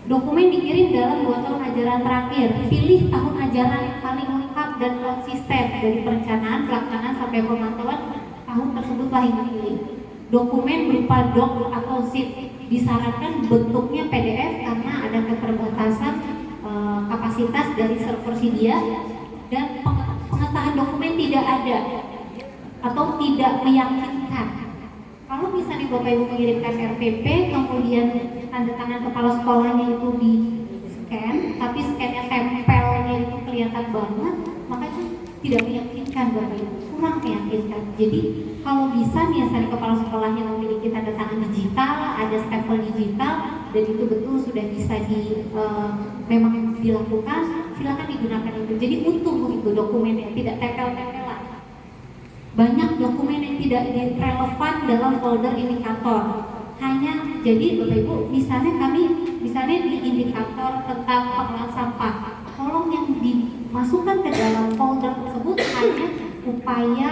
dokumen dikirim dalam 2 tahun ajaran terakhir. Pilih tahun ajaran yang paling lengkap dan konsisten dari perencanaan, pelaksanaan sampai pemantauan tahun tersebutlah yang dipilih. Dokumen berupa doc atau zip, disarankan bentuknya PDF karena ada keterbatasan kapasitas dari server Cydia, dan pengesahan dokumen tidak ada atau tidak meyakinkan. Kalau misalnya Bapak Ibu mengirimkan RPP, kemudian tanda tangan kepala sekolahnya itu di scan, tapi scannya tempelnya itu kelihatan banget, maka itu tidak meyakinkan Bapak Ibu, kurang meyakinkan. Jadi kalau bisa misalnya kepala sekolahnya memiliki tanda tangan digital, ada stempel digital, dan itu betul sudah bisa memang dilakukan, silakan digunakan itu. Jadi utuh begitu dokumennya, tidak tempel-tempelan. Banyak dokumen yang tidak relevan dalam folder indikator. Hanya jadi Bapak Ibu, misalnya di indikator tentang pengelolaan sampah, tolong yang dimasukkan ke dalam folder tersebut hanya upaya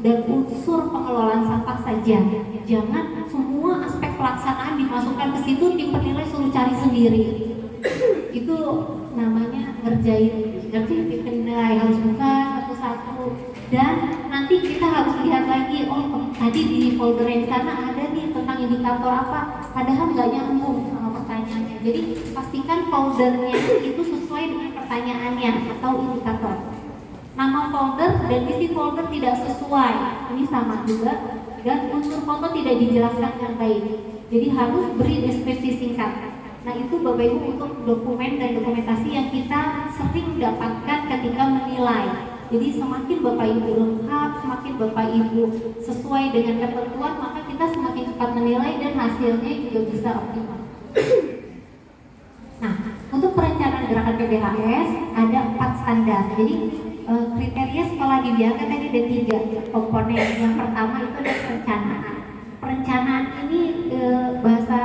dan unsur pengelolaan sampah saja. Jangan semua aspek pelaksanaan dimasukkan ke situ, tim penilai suruh cari sendiri. Itu namanya ngerjain tim penilai, harus buka satu-satu. Dan nanti kita harus lihat lagi, oh tadi di folder yang sana ada nih tentang indikator apa, padahal nggak nyambung sama pertanyaannya. Jadi pastikan foldernya itu sesuai dengan pertanyaannya atau indikator. Nama folder dan isi folder tidak sesuai, ini sama juga, dan unsur foto tidak dijelaskan dengan baik. Jadi harus beri deskripsi singkat. Nah itu Bapak Ibu untuk dokumen dan dokumentasi yang kita sering dapatkan ketika menilai. Jadi semakin Bapak Ibu lengkap, semakin Bapak Ibu sesuai dengan ketentuan, maka kita semakin cepat menilai dan hasilnya juga bisa optimal. Nah, untuk perencanaan gerakan PBHS ada 4 standar. Jadi kriteria sekolah dibiarkan tadi ada 3 komponen. Yang pertama itu adalah perencanaan. Perencanaan ini bahasa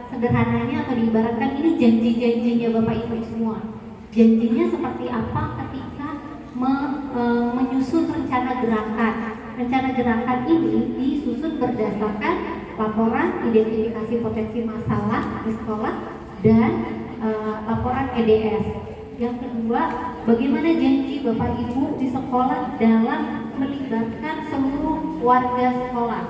sederhananya atau diibaratkan ini janji-janjinya Bapak Ibu semua. Janjinya seperti apa ketika menyusun rencana gerakan. Rencana gerakan ini disusun berdasarkan laporan identifikasi potensi masalah di sekolah dan laporan EDS. Yang kedua, bagaimana janji Bapak Ibu di sekolah dalam melibatkan seluruh warga sekolah,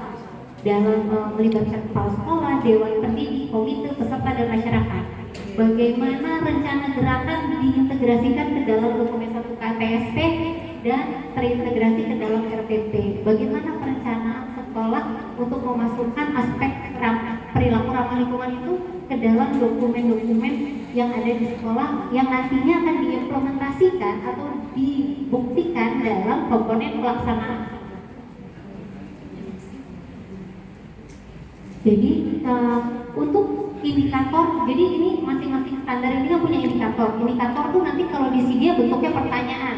dalam melibatkan kepala sekolah, dewan pendidik, komite, peserta dan masyarakat. Bagaimana rencana gerakan diintegrasikan ke dalam dokumen 1 KTSP dan terintegrasi ke dalam RPP. Bagaimana perencanaan sekolah untuk memasukkan aspek perilaku ramah lingkungan itu ke dalam dokumen-dokumen yang ada di sekolah yang nantinya akan diimplementasikan atau dibuktikan dalam komponen pelaksanaan. Jadi untuk indikator, jadi ini masing-masing standar ini kan punya indikator. Indikator tuh nanti kalau di Cydia bentuknya pertanyaan.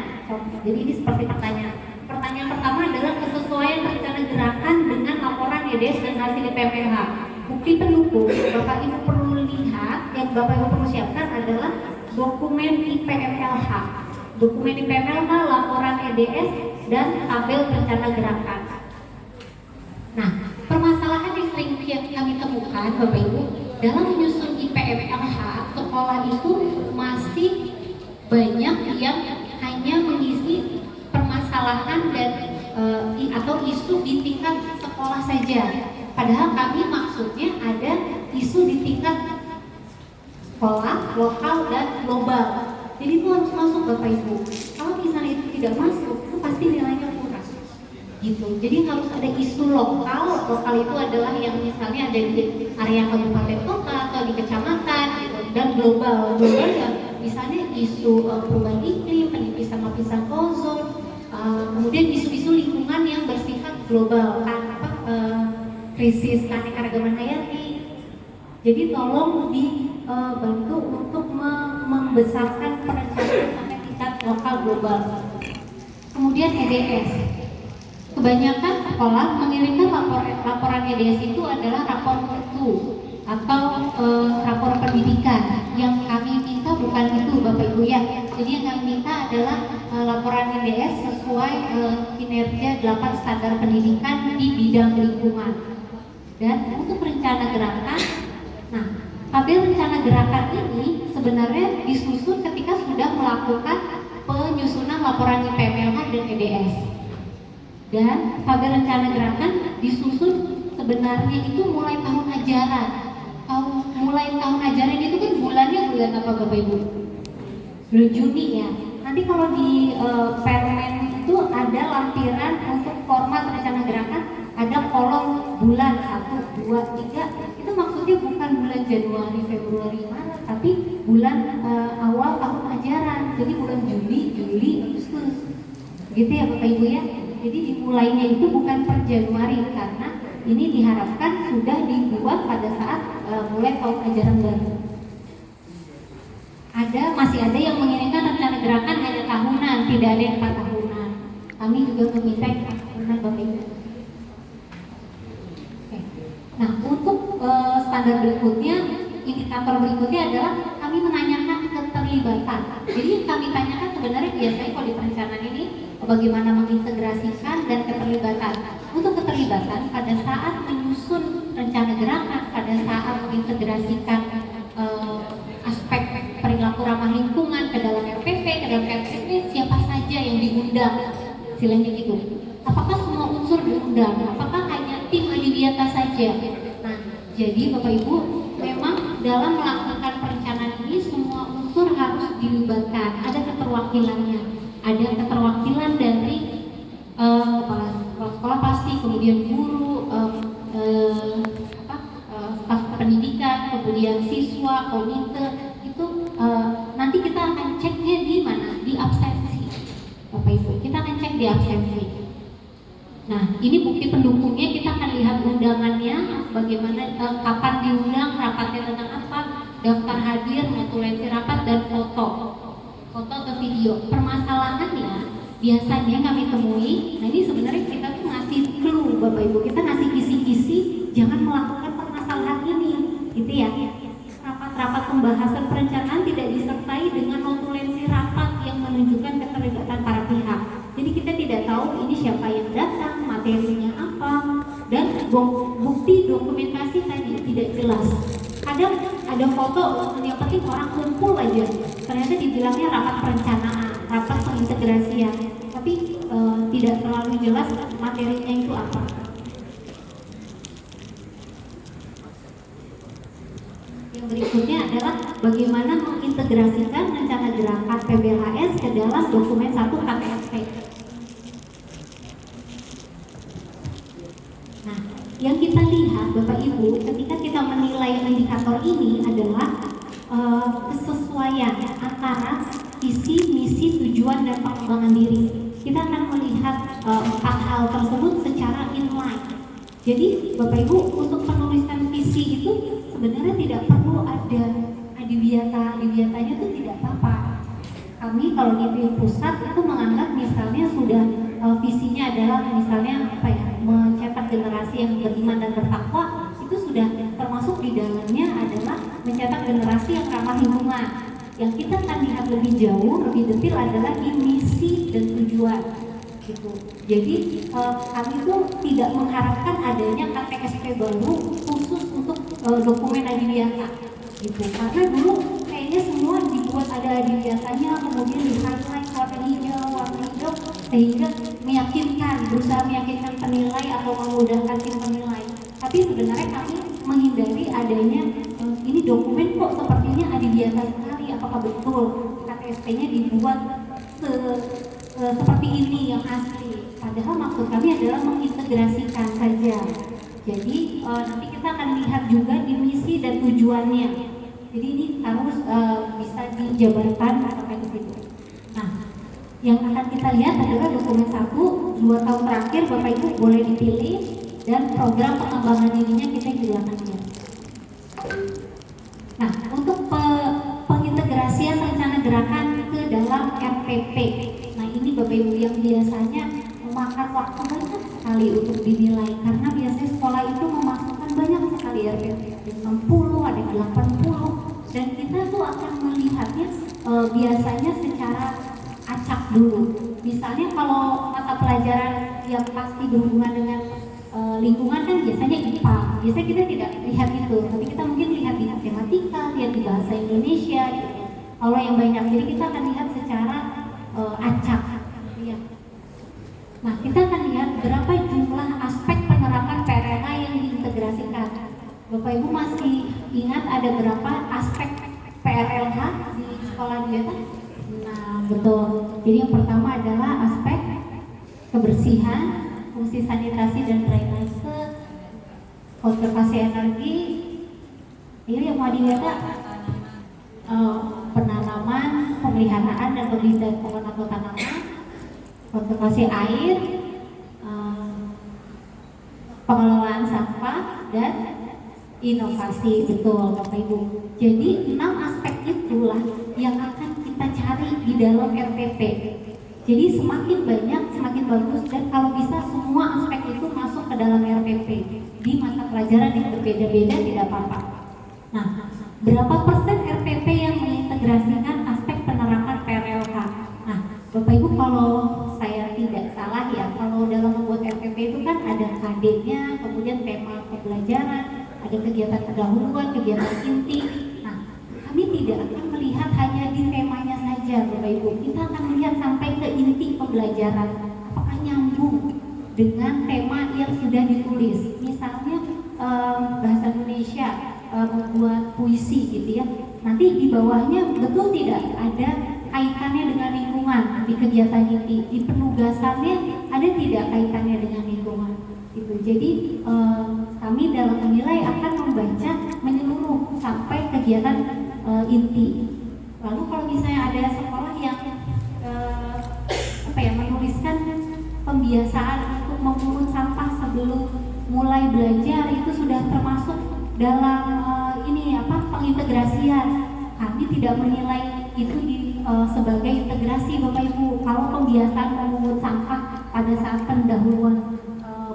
Jadi ini seperti pertanyaan. Pertanyaan pertama adalah kesesuaian rencana gerakan dengan laporan EDS dan hasil IPMLH. Bukti pendukung Bapak Ibu perlu lihat, yang Bapak Ibu perlu siapkan adalah dokumen IPMLH. Dokumen IPMLH, laporan EDS, dan tabel rencana gerakan. Nah, permasalahan yang sering kami temukan Bapak Ibu dalam menyusun IPMLH, sekolah itu masih banyak yang hanya mengisi permasalahan dan atau isu di tingkat sekolah saja. Padahal kami maksudnya ada isu di tingkat sekolah, lokal dan global. Jadi itu harus masuk Bapak Ibu. Kalau misalnya itu tidak masuk, itu pasti nilainya kurang. Gitu. Jadi harus ada isu lokal. Lokal itu adalah yang misalnya ada di area kabupaten kota atau di kecamatan gitu. Dan global ya misalnya isu perubahan iklim, penipisan lapisan ozon, kemudian isu-isu lingkungan yang bersifat global, krisis keanekaragaman hayati. Jadi tolong dibantu untuk membesarkan perencanaan sampai tingkat lokal global. Kemudian EDS. kebanyakan sekolah mengirimkan laporan EDS itu adalah rapor mutu atau rapor pendidikan. Yang kami minta bukan itu Bapak Ibu ya. Jadi yang kami minta adalah laporan EDS sesuai kinerja 8 standar pendidikan di bidang lingkungan. Dan untuk rencana gerakan, nah tabel rencana gerakan ini sebenarnya disusun ketika sudah melakukan penyusunan laporan IPMLH dan EDS. Dan tabel rencana gerakan disusun sebenarnya itu mulai tahun ajaran. Mulai tahun ajaran itu kan bulannya bulan apa Bapak Ibu? Bulan Juni ya. Nanti kalau di permen itu ada lampiran untuk format rencana gerakan, ada kolom bulan 1, 2, 3. Itu maksudnya bukan bulan Januari, Februari, Maret, tapi bulan awal tahun ajaran. Jadi bulan Juni, Juli, Agustus. Gitu ya Bapak Ibu ya. Jadi dimulainya itu bukan per Januari, karena ini diharapkan sudah dibuat pada saat mulai tahun ajaran baru. Masih ada yang menginginkan rencana gerakan hanya tahunan, tidak ada yang 4 tahunan. Kami juga meminta 4 tahunan Bapak Ibu. Oke. Nah, untuk standar berikutnya, indikator berikutnya adalah kami menanyakan keterlibatan. Jadi kami tanyakan sebenarnya biasanya kalau di perencanaan ini bagaimana mengintegrasikan dan keterlibatan. Untuk keterlibatan pada saat menyusun rencana gerakan, pada saat mengintegrasikan aspek perilaku ramah lingkungan ke dalam RPP, ke dalam RPP, siapa saja yang diundang, istilahnya gitu. Apakah semua unsur diundang? Apakah hanya tim Adiwiyata saja? Nah, jadi Bapak Ibu, memang dalam melakukan perencanaan ini semua unsur harus dilibatkan. Ada keterwakilannya, ada keterwakilan dari kepala sekolah pasti, kemudian guru, staf pendidikan, kemudian siswa, komite. Itu nanti kita akan ceknya di mana? Di absensi, Bapak Ibu. Kita akan cek di absensi. Nah, ini bukti pendukungnya, kita akan lihat undangannya, bagaimana, kapan diundang, rapatnya tentang apa, daftar hadir, notulensi rapat, dan foto atau video. Permasalahannya biasanya kami temui, nah ini sebenarnya kita tuh ngasih clue Bapak Ibu, kita ngasih kisi-kisi, jangan melakukan permasalahan ini, gitu ya. Rapat-rapat pembahasan perencanaan tidak disertai dengan notulensi rapat yang menunjukkan keterlibatan para pihak. Jadi kita tidak tahu ini siapa yang datang, materinya apa, dan bukti dokumentasi tadi tidak jelas. Kadang ada foto, yang penting orang kumpul aja, ternyata dibilangnya rapat perencanaan, rapat pengintegrasian, tapi tidak terlalu jelas materinya itu apa. Yang berikutnya adalah bagaimana mengintegrasikan rencana gerakan PBHS ke dalam dokumen 1 KTSP. Nah, yang kita lihat Bapak Ibu ketika kita menilai indikator ini adalah kesesuaian antara visi, misi, tujuan, dan pengembangan diri. Kita akan melihat 4 hal tersebut secara inline. Jadi Bapak Ibu, untuk penulisan visi itu sebenarnya tidak perlu ada adiwiyatanya itu tidak apa-apa. Kami kalau di pusat itu menganggap misalnya sudah visinya adalah misalnya mencetak generasi yang beriman dan bertakwa, itu sudah termasuk di dalamnya adalah mencetak generasi yang ramah lingkungan. Yang kita akan lihat lebih jauh, lebih detail adalah di misi dan tujuan. Gitu. Jadi kami tuh tidak mengharapkan adanya KTSP baru khusus untuk dokumen adiwiyata, gitu. Karena dulu kayaknya semua dibuat ada adiwiyatanya, kemudian di highlight warna hijau, sehingga berusaha meyakinkan penilai atau memudahkan tim penilai. Tapi sebenarnya kami menghindari adanya ini dokumen kok sepertinya adiwiyata sekali, apakah betul KTSP-nya dibuat seperti ini yang asli. Padahal maksud kami adalah mengintegrasikan saja. Jadi nanti kita akan lihat juga di misi dan tujuannya. Jadi ini harus bisa dijabarkan sampai ke situ. Nah, yang akan kita lihat adalah dokumen 1, 2 tahun terakhir Bapak Ibu boleh dipilih, dan program pengembangan dirinya kita juga akan lihat. Nah, untuk pengintegrasian rencana gerakan ke dalam RPP. Nah, ini Bapak Ibu yang biasanya memakan waktu banyak sekali untuk dinilai karena biasanya sekolah itu memasukkan banyak sekali RPP, 60, ada 80, dan kita tuh akan melihatnya biasanya secara acak dulu. Misalnya kalau mata pelajaran yang pasti berhubungan dengan lingkungan kan biasanya IPA, biasanya kita tidak lihat itu, tapi kita mungkin lihat di matematika, lihat di bahasa Indonesia gitu. Kalau yang banyak, jadi kita akan lihat secara acak. Ya. Nah, kita akan lihat berapa jumlah aspek penerapan PRLH yang diintegrasikan. Bapak Ibu masih ingat ada berapa aspek PRLH di sekolah Diata? Nah, betul. Jadi yang pertama adalah aspek kebersihan, fungsi sanitasi dan drainase, konservasi energi. Ini yang mau dilihat penanaman, pemeliharaan dan pembinaan pohon atau tanaman, konservasi air, pengelolaan sampah dan inovasi. Betul Bapak Ibu. Jadi 6 aspek itulah yang akan kita cari di dalam RPP. Jadi semakin banyak semakin bagus, dan kalau bisa semua aspek itu masuk ke dalam RPP di mata pelajaran yang berbeda-beda tidak apa-apa. Nah, berapa persen RPP yang mengintegrasikan aspek penerapan PRLH? Nah, Bapak Ibu kalau saya tidak salah ya, kalau dalam membuat RPP itu kan ada KD-nya, kemudian tema pembelajaran, ada kegiatan pendahuluan, kegiatan inti. Nah, kami tidak akan melihat hanya di temanya saja Bapak Ibu, kita akan melihat sampai ke inti pembelajaran, apakah nyambung dengan tema yang sudah ditulis. Misalnya bahasa Indonesia, membuat puisi gitu ya, nanti di bawahnya betul tidak ada kaitannya dengan lingkungan di kegiatan inti, di penugasannya ada tidak kaitannya dengan lingkungan gitu. Jadi kami dalam menilai akan membaca menyeluruh sampai kegiatan inti. Lalu kalau misalnya ada sekolah yang menuliskan pembiasaan untuk memungut sampah sebelum mulai belajar, itu sudah termasuk dalam pengintegrasian. Kami tidak menilai itu sebagai integrasi Bapak Ibu. Kalau pembiasaan memungut sampah pada saat pendahuluan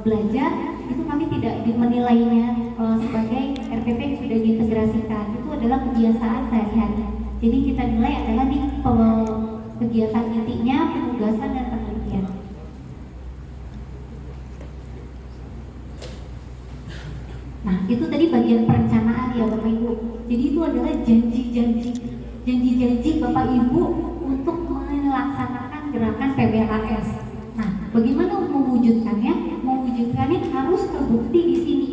belajar, itu kami tidak menilainya sebagai RPP yang sudah diintegrasikan. Itu adalah kebiasaan sehari-hari. Jadi kita nilai adalah di kegiatan intinya, penugasan dan penelitian. Nah, itu tadi bagian perencanaan ya Bapak Ibu. Jadi itu adalah janji-janji Bapak Ibu untuk melaksanakan gerakan PBHS. Nah, bagaimana mewujudkannya? Mewujudkannya harus terbukti di sini.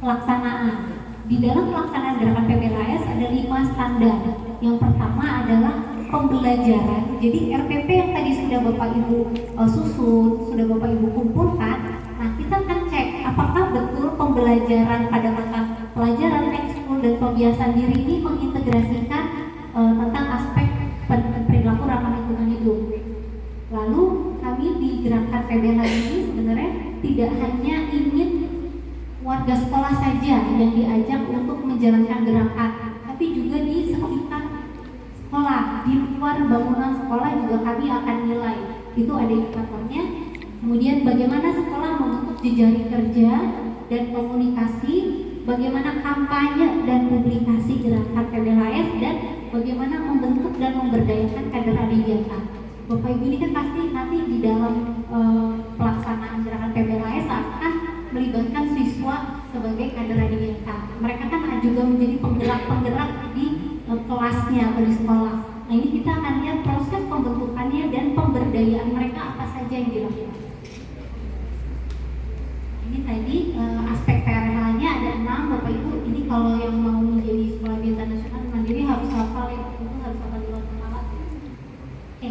Pelaksanaan. Di dalam pelaksanaan gerakan PBHS ada 5 standar. Yang pertama adalah pembelajaran. Jadi RPP yang tadi sudah Bapak Ibu susun, sudah Bapak Ibu kumpulkan. Nah, kita akan cek apakah betul pembelajaran pada mata pelajaran ekskul dan pembiasaan diri ini mengintegrasikan tentang aspek perilaku ramah lingkungan hidup. Lalu kami di gerakan PBH ini sebenarnya tidak hanya ingin warga sekolah saja yang diajak untuk menjalankan gerakan, tapi juga di sekitar sekolah, di luar bangunan sekolah juga kami akan nilai. Itu ada indikatornya. Kemudian bagaimana sekolah membentuk jejaring kerja dan komunikasi, bagaimana kampanye dan publikasi gerakan PBHS, dan bagaimana membentuk dan memberdayakan kader adiwiyata. Bapak Ibu ini kan pasti nanti di dalam pelaksanaan gerakan PBHS akan melibatkan siswa sebagai kader adiwiyata. Mereka kan juga menjadi penggerak-penggerak di kelasnya atau di sekolah. Nah, ini kita akan lihat proses pembentukannya dan pemberdayaan mereka apa saja yang dilakukan. Ini tadi aspek PRH-nya ada 6 Bapak Ibu. Ini kalau yang mau menjadi sekolah biota nasional mandiri harus hafal ya, itu harus hafal di luar kepala. Oke,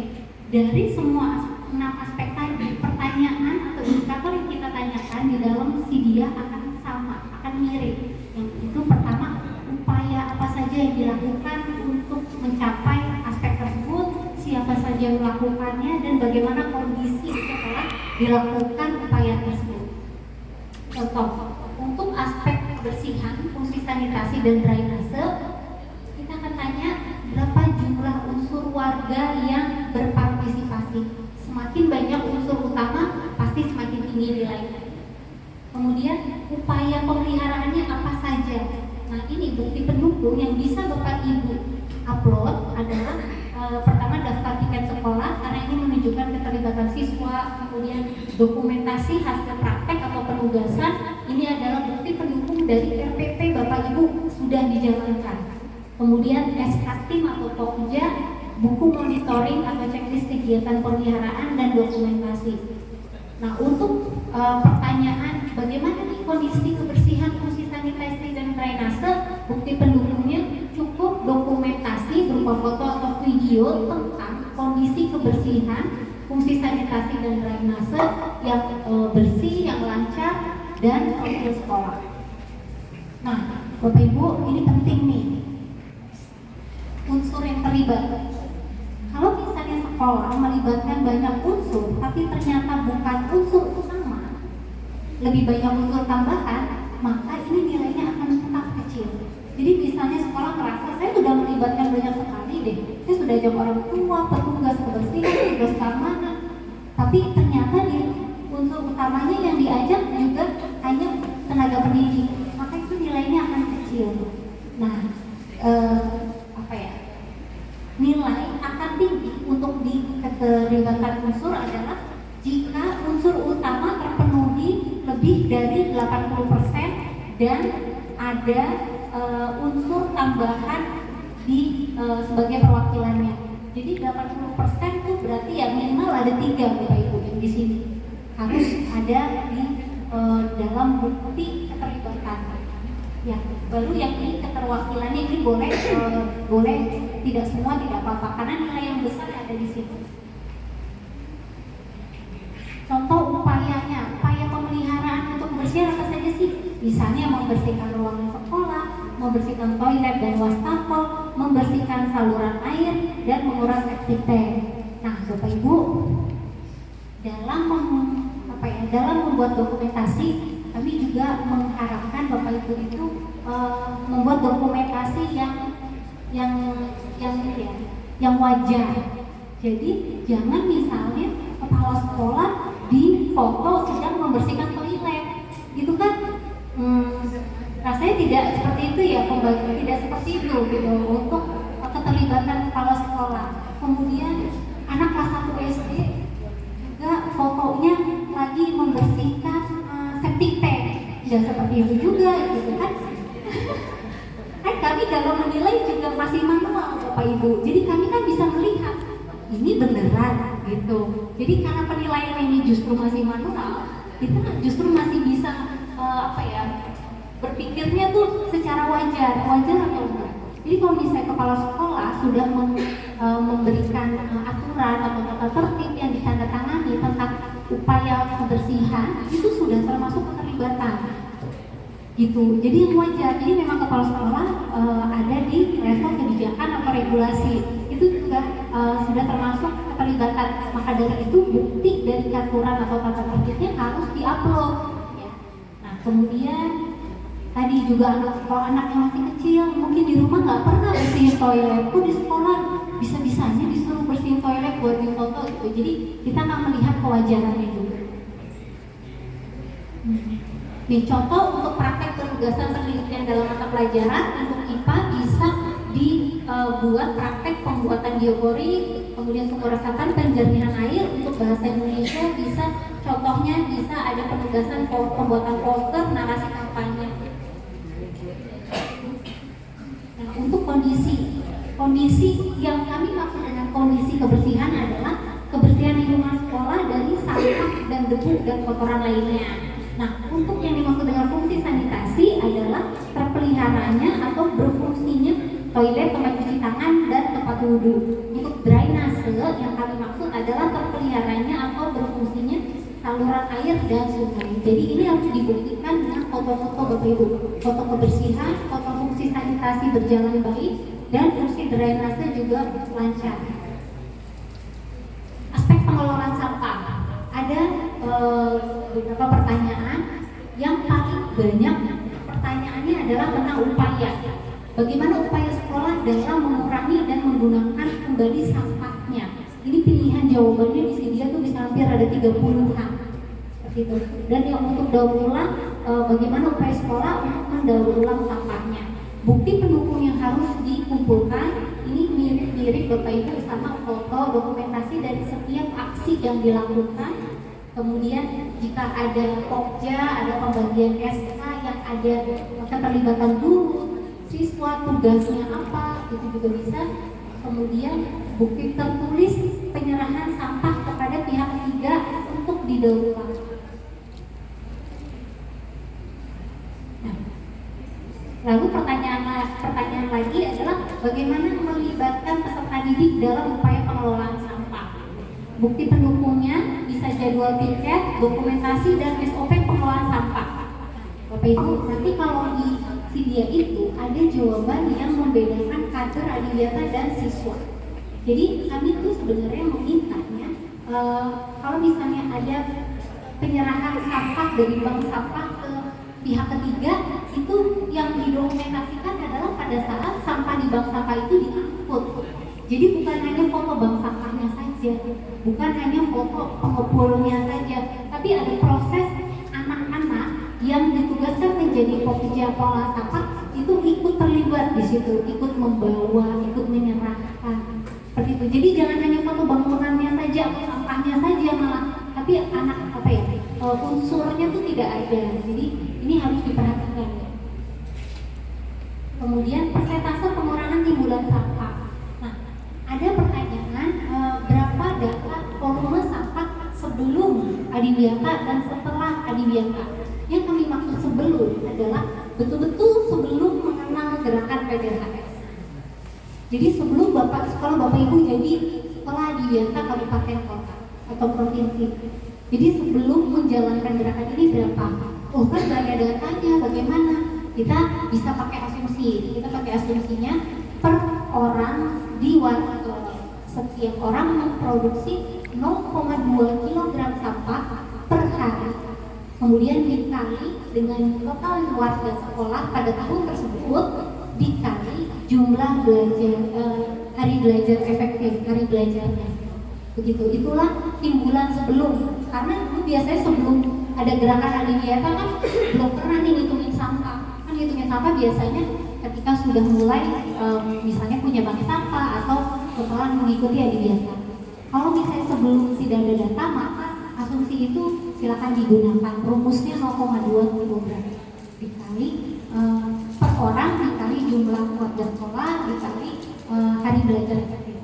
dari semua 6 aspek tadi, pertanyaan atau indikator yang kita tanyakan di dalam Sidia akan sama, akan mirip. Yang itu pertama, upaya apa saja yang dilakukan untuk mencapai aspek tersebut, siapa saja yang melakukannya, dan bagaimana kondisi setelah dilakukan upaya tersebut. Contoh, untuk aspek kebersihan, fungsi sanitasi dan drainase, kita akan tanya berapa jumlah unsur warga yang berpartisipasi. Semakin banyak unsur utama, pasti pendukung yang bisa Bapak Ibu upload adalah pertama daftar tiket sekolah karena ini menunjukkan keterlibatan siswa, kemudian dokumentasi hasil praktek atau penugasan, ini adalah bukti pendukung dari RPP Bapak Ibu sudah dijalankan. Kemudian SK-tim atau POKJA, buku monitoring atau checklist kegiatan pemeliharaan dan dokumentasi. Nah, untuk pertanyaan bagaimana nih kondisi kebersihan, fungsi sanitasi dan drainase, bukti pendukungnya cukup dokumentasi berupa foto atau video tentang kondisi kebersihan, fungsi sanitasi dan drainase yang bersih, yang lancar dan profil sekolah. Nah, Bapak Ibu, ini penting nih unsur yang terlibat. Kalau misalnya sekolah melibatkan banyak unsur, tapi ternyata bukan unsur utama, lebih banyak unsur tambahan, maka ini nilainya akan tetap kecil. Jadi misalnya sekolah merasa saya sudah melibatkan banyak sekali deh, saya sudah ajak orang tua, petugas kebersihan, petugas keamanan, tapi ternyata di unsur utamanya yang diajak juga hanya tenaga pendidik, maka itu nilainya akan kecil. Nah, nilai akan tinggi untuk di keterlibatan unsur adalah jika unsur utama terpenuhi lebih dari 80% dan ada unsur tambahan di sebagai perwakilannya. Jadi 80% itu berarti ya minimal ada 3 Bapak Ibu yang di sini harus ada di dalam bukti keterlibatan. Ya, baru yang ini keterwakilannya ini boleh tidak semua, tidak apa-apa karena nilai yang besar ada di situ. Contoh upayanya, upaya pemeliharaan untuk kebersihan apa saja sih? Misalnya membersihkan ruangan sekolah, membersihkan toilet dan wastafel, membersihkan saluran air dan mengurangi septic tank. Nah, Bapak Ibu, dalam membuat dokumentasi, kami juga mengharapkan Bapak Ibu itu membuat dokumentasi yang wajar. Jadi jangan misalnya kepala sekolah di foto sedang membersihkan toilet, gitu kan? Rasanya tidak seperti itu ya, pembagian tidak seperti itu gitu untuk keterlibatan kepala sekolah. Kemudian anak kelas 1 SD juga fotonya lagi membersihkan septic tank, tidak seperti itu juga gitu kan? Kan kami kalau menilai juga masih manual Bapak Ibu, jadi kami kan bisa melihat ini beneran gitu. Jadi karena penilaian ini justru masih manual, kita justru masih bisa berpikirnya tuh secara wajar atau enggak. Jadi kalau misalnya kepala sekolah sudah memberikan aturan atau tata tertib yang ditandatangani tentang upaya kebersihan, itu sudah termasuk keterlibatan gitu. Jadi yang wajar. Jadi memang kepala sekolah ada di level kebijakan atau regulasi, itu juga sudah termasuk keterlibatan. Maka dari itu bukti dari aturan atau tata tertibnya harus diupload ya. Nah, kemudian tadi juga kalau anak yang masih kecil mungkin di rumah nggak pernah bersihin toilet, kok di sekolah bisa-bisanya disuruh bersihin toilet buat difoto gitu. Jadi kita akan melihat kewajarannya juga. Nih, contoh untuk praktek penugasan penelitian dalam mata pelajaran untuk IPA bisa dibuat praktek pembuatan geopori, kemudian sumber resapan, penjernihan air. Untuk bahasa Indonesia bisa, contohnya bisa ada penugasan pembuatan poster, narasi kampanye. Nah, untuk kondisi yang kami maksud dengan kondisi kebersihan adalah kebersihan lingkungan sekolah dari sampah dan debu dan kotoran lainnya. Nah, untuk yang dimaksud dengan fungsi sanitasi adalah terpeliharanya atau berfungsinya toilet, tempat cuci tangan, dan tempat wudhu. Untuk drainase yang kami maksud adalah terpeliharanya atau berfungsinya saluran air dan sungai. Jadi ini harus dibuktikan dengan foto-foto Bapak Ibu, foto kebersihan, foto fungsi sanitasi berjalan baik, dan fungsi drainase juga lancar. Aspek pengelolaan sampah. Ada beberapa pertanyaan. Yang paling banyak pertanyaannya adalah tentang upaya. Bagaimana upaya sekolah dalam mengurangi dan menggunakan kembali sampahnya? Ini pilihan jawabannya di sini dia tuh bisa hampir ada 30-an. Seperti itu. Dan yang untuk daur ulang, bagaimana upaya sekolah untuk mendaur ulang sampahnya? Bukti pendukung yang dikumpulkan. Ini mirip-mirip Bapak Ibu sama foto dokumentasi dari setiap aksi yang dilakukan. Kemudian jika ada pokja, ada pembagian SK yang ada keterlibatan guru, siswa, tugasnya apa, itu juga bisa. Kemudian bukti tertulis penyerahan sampah kepada pihak ketiga untuk didaur ulang. Nah, lalu pertanyaan lagi adalah bagaimana melibatkan peserta didik dalam upaya pengelolaan sampah. Bukti pendukungnya bisa jadwal tiket, dokumentasi, dan SOP pengelolaan sampah. Bapak Ibu, nanti kalau di Sidia itu ada jawaban yang membedakan kader, adiwiyata, dan siswa. Jadi kami tuh sebenarnya memintanya kalau misalnya ada penyerahan sampah dari bank sampah ke pihak ketiga, itu yang didokumentasikan adalah pada saat sampah di bank sampah itu diangkut. Jadi bukan hanya foto bank sampahnya saja, bukan hanya foto pengepulnya saja, tapi ada proses anak-anak yang ditugaskan menjadi pokja pengelola sampah itu ikut terlibat di situ, ikut membawa, ikut menyerahkan, seperti itu. Jadi jangan hanya foto bangunannya saja atau sampahnya saja malah, tapi anak unsurnya itu tidak ada. Jadi ini harus diperhatikan. Kemudian persentase pengurangan timbulan sampah. Nah, ada pertanyaan berapa data volume sampah sebelum adiwiyata dan setelah adiwiyata. Yang kami maksud sebelum adalah betul-betul sebelum mengenal gerakan PDHS. Jadi sebelum sekolah Bapak Ibu jadi sekolah adiwiyata kabupaten kota atau provinsi. Jadi sebelum menjalankan gerakan ini berapa? Oh kan gak ada datanya, bagaimana? Kita bisa pakai asumsi. Kita pakai asumsinya per orang di setiap orang memproduksi 0,2 kg sampah per hari. Kemudian dikali dengan total warga sekolah pada tahun tersebut, dikali jumlah hari belajar efektif, hari belajarnya. Begitu, itulah timbulan sebelum. Karena biasanya sebelum ada gerakan adiwiyata kan belum pernah nih ngitungin sampah. Kan ngitungin sampah biasanya ketika sudah mulai misalnya punya bank sampah atau setelah mengikuti adiwiyata. Kalau misalnya sebelum tidak ada data, maka asumsi itu silakan digunakan. Rumusnya 0,2 kg dikali per orang, dikali jumlah warga sekolah, dikali hari belajar efektif.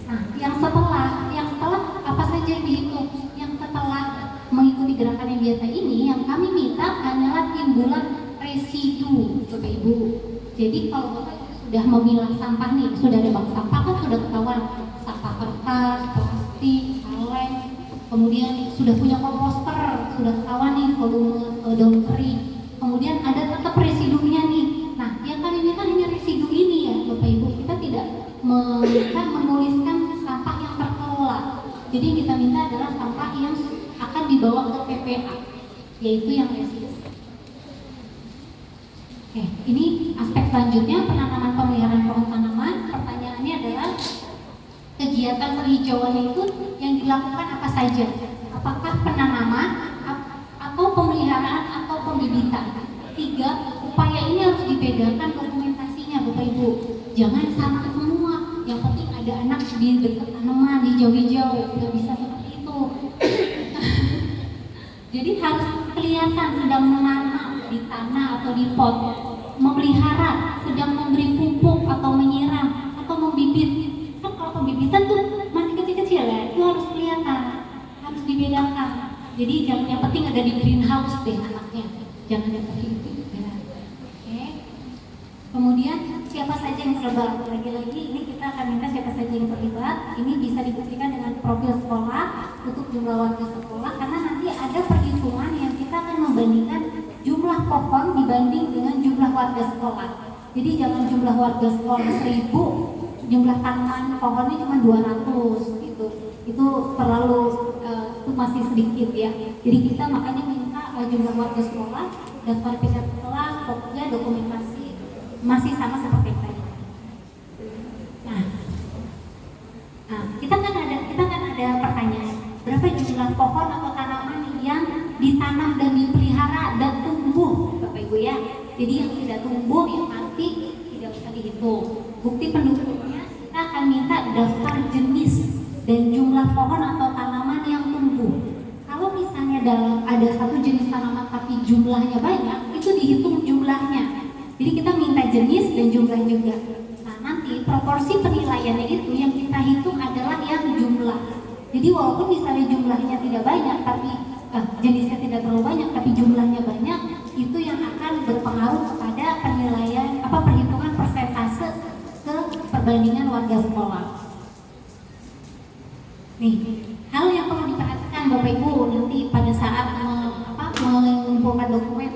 Nah, yang setelah apa saja yang dihitung? Yang setelah mengikuti gerakan yang biasa ini, yang kami minta hanyalah timbulan residu, Bapak Ibu. Jadi kalau Bapak sudah memilah sampah nih, sudah ada bank sampah kan sudah ketahuan sampah kertas, plastik, kaleng, kemudian sudah punya komposter, sudah ketahuan nih volume daun kering, kemudian ada tetap residunya nih. Nah, yang kami minta hanya residu ini ya, Bapak Ibu. Kita tidak menuliskan sampah yang terkelola. Jadi yang kita minta adalah sampah yang akan dibawa ke TPA, yaitu yang residu. Oke, ini aspek selanjutnya, penanaman pemeliharaan pohon tanaman. Pertanyaannya adalah kegiatan penghijauannya itu yang dilakukan apa saja? Apakah penanaman atau pemeliharaan atau pembibitan? 3, upaya ini harus dibedakan dokumentasinya, Bapak Ibu. Jangan sama semua. Yang penting ada anak di dekat tanaman, hijau-hijau, nggak bisa seperti itu. Jadi harus kelihatan sedang menanam di tanah atau di pot, memelihara, sedang memberi pupuk atau menyiram atau membibit. Kan kalau pembibitan tuh masih kecil-kecil ya, itu harus kelihatan, harus dibedakan. Jadi jangan yang penting ada di greenhouse deh anaknya, jangan yang penting itu. Oke. Kemudian siapa saja yang terlibat? Lagi-lagi ini kita akan minta siapa saja yang terlibat. Ini bisa dibuktikan dengan profil sekolah untuk jumlah warga sekolah, karena nanti ada perhitungan yang kita akan membandingkan jumlah pohon dibanding dengan jumlah warga sekolah. Jadi jangan jumlah warga sekolah 1000, jumlah tanaman pohonnya cuma 200 gitu. Itu terlalu itu masih sedikit ya. Jadi kita makanya minta jumlah warga sekolah, daftar piket kelas, pokoknya dokumentasi masih sama seperti tadi. Nah, kita kan ada pertanyaan, berapa jumlah pohon atau tanaman yang ditanam dan dipelihara dan tumbuh, Bapak Ibu ya? Jadi yang tidak tumbuh, yang mati tidak bisa dihitung. Bukti pendukungnya kita akan minta daftar jenis dan jumlah pohon atau tanaman yang tumbuh. Kalau misalnya ada satu jenis tanaman tapi jumlahnya banyak, itu dihitung jumlahnya. Jadi kita minta jenis dan jumlah juga. Nah nanti proporsi penilaiannya itu yang kita hitung adalah yang jumlah. Jadi walaupun misalnya jumlahnya tidak banyak, tapi jenisnya tidak terlalu banyak, tapi jumlahnya banyak, itu yang akan berpengaruh kepada penilaian perhitungan persentase ke perbandingan warga sekolah. Nih, hal yang perlu diperhatikan Bapak Ibu nanti pada saat mengumpulkan dokumen,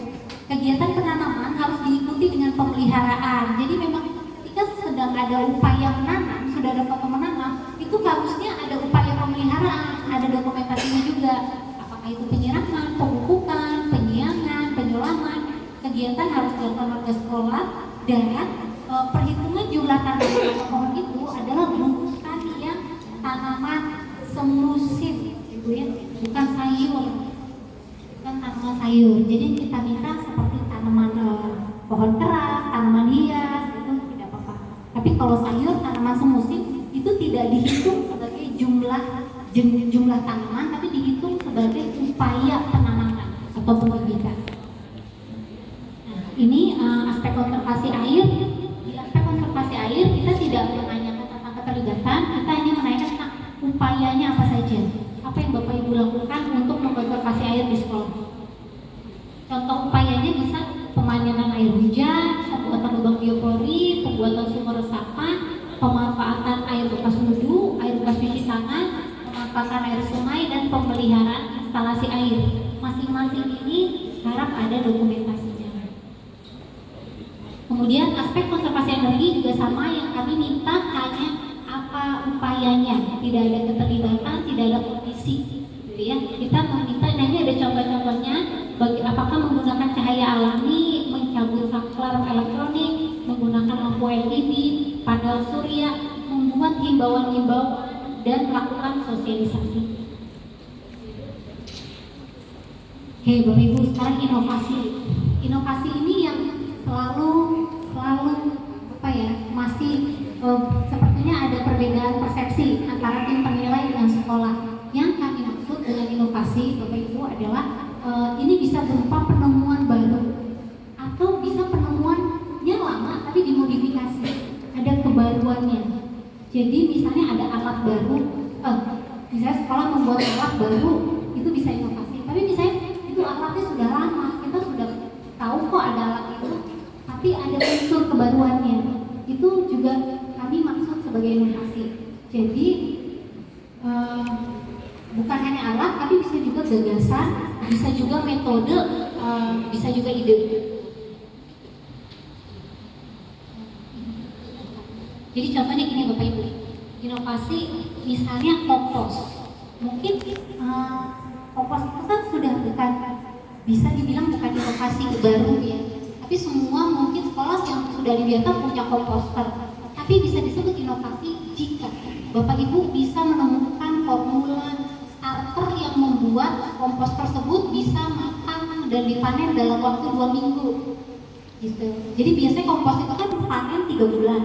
kegiatan penanaman harus diikuti dengan pemeliharaan. Jadi memang ketika sedang ada upaya menanam, sudah ada foto menanam, itu harusnya ada upaya pemeliharaan, ada dokumentasinya juga. Apakah itu penyiraman, pemupukan, penyiangan, penyulaman, kegiatan harus dilakukan warga sekolah, dan perhitungan jumlah tanaman atau pohon itu adalah bukan yang tanaman semusim, gitu ya, bukan sayur. Bukan tanaman sayur. Jadi kita minta seperti tanaman pohon keras, tanaman hias, itu tidak apa-apa. Tapi kalau sayur, tanaman semusim itu tidak dihitung sebagai jumlah tanaman, tapi dihitung sebagai upaya penanaman atau pembibitan. Nah, ini aspek konservasi air. Di aspek konservasi air kita tidak menanyakan tentang keterlibatan, kita hanya menanyakan tentang upayanya apa saja. Apa yang Bapak Ibu lakukan untuk mengkonservasi air di sekolah? Contoh upayanya bisa pemanenan air hujan, pembuatan lubang biopori, pembuatan sumur resapan, pemanfaatan air bekas wudhu, air bekas cuci tangan, pemanfaatan air sungai, dan pemeliharaan instalasi air. Masing-masing ini harap ada dokumentasinya. Kemudian aspek konservasi energi juga sama, yang kami minta hanya apa upayanya, tidak ada keterlibatan, tidak ada kondisi, gitu ya. Kita meminta, nah ini ada contoh-contohnya, apakah menggunakan cahaya alami, mencabut saklar elektronik, menggunakan lampu LED, panel surya, membuat himbauan-himbauan, dan melakukan sosialisasi. Oke, Bapak Ibu, sekarang inovasi. Inovasi ini yang selalu masih sepertinya ada perbedaan persepsi antara tim penilai dengan sekolah. Yang kami maksud dengan inovasi, Bapak Ibu, adalah ini bisa berupa penemuan baru atau bisa penemuannya lama tapi dimodifikasi, ada kebaruannya. Jadi misalnya ada alat baru, misalnya sekolah membuat alat baru, itu bisa inovasi. Tapi misalnya itu alatnya sudah lama, kita sudah tahu kok ada alat itu, tapi ada unsur kebaruannya, itu juga kami maksud sebagai inovasi. Jadi bukan hanya alat, tapi bisa juga gagasan, bisa juga metode, bisa juga ide. Jadi contohnya gini Bapak Ibu, inovasi misalnya kompos. Mungkin kompos itu kan sudah bukan, bisa dibilang bukan inovasi baru ya. Tapi semua mungkin sekolah yang sudah dibiarkan punya komposter. Tapi bisa disebut inovasi jika Bapak Ibu bisa menemukan formula starter yang membuat kompos tersebut bisa matang dan dipanen dalam waktu 2 minggu. Gitu. Jadi biasanya kompos itu kan panen 3 bulan.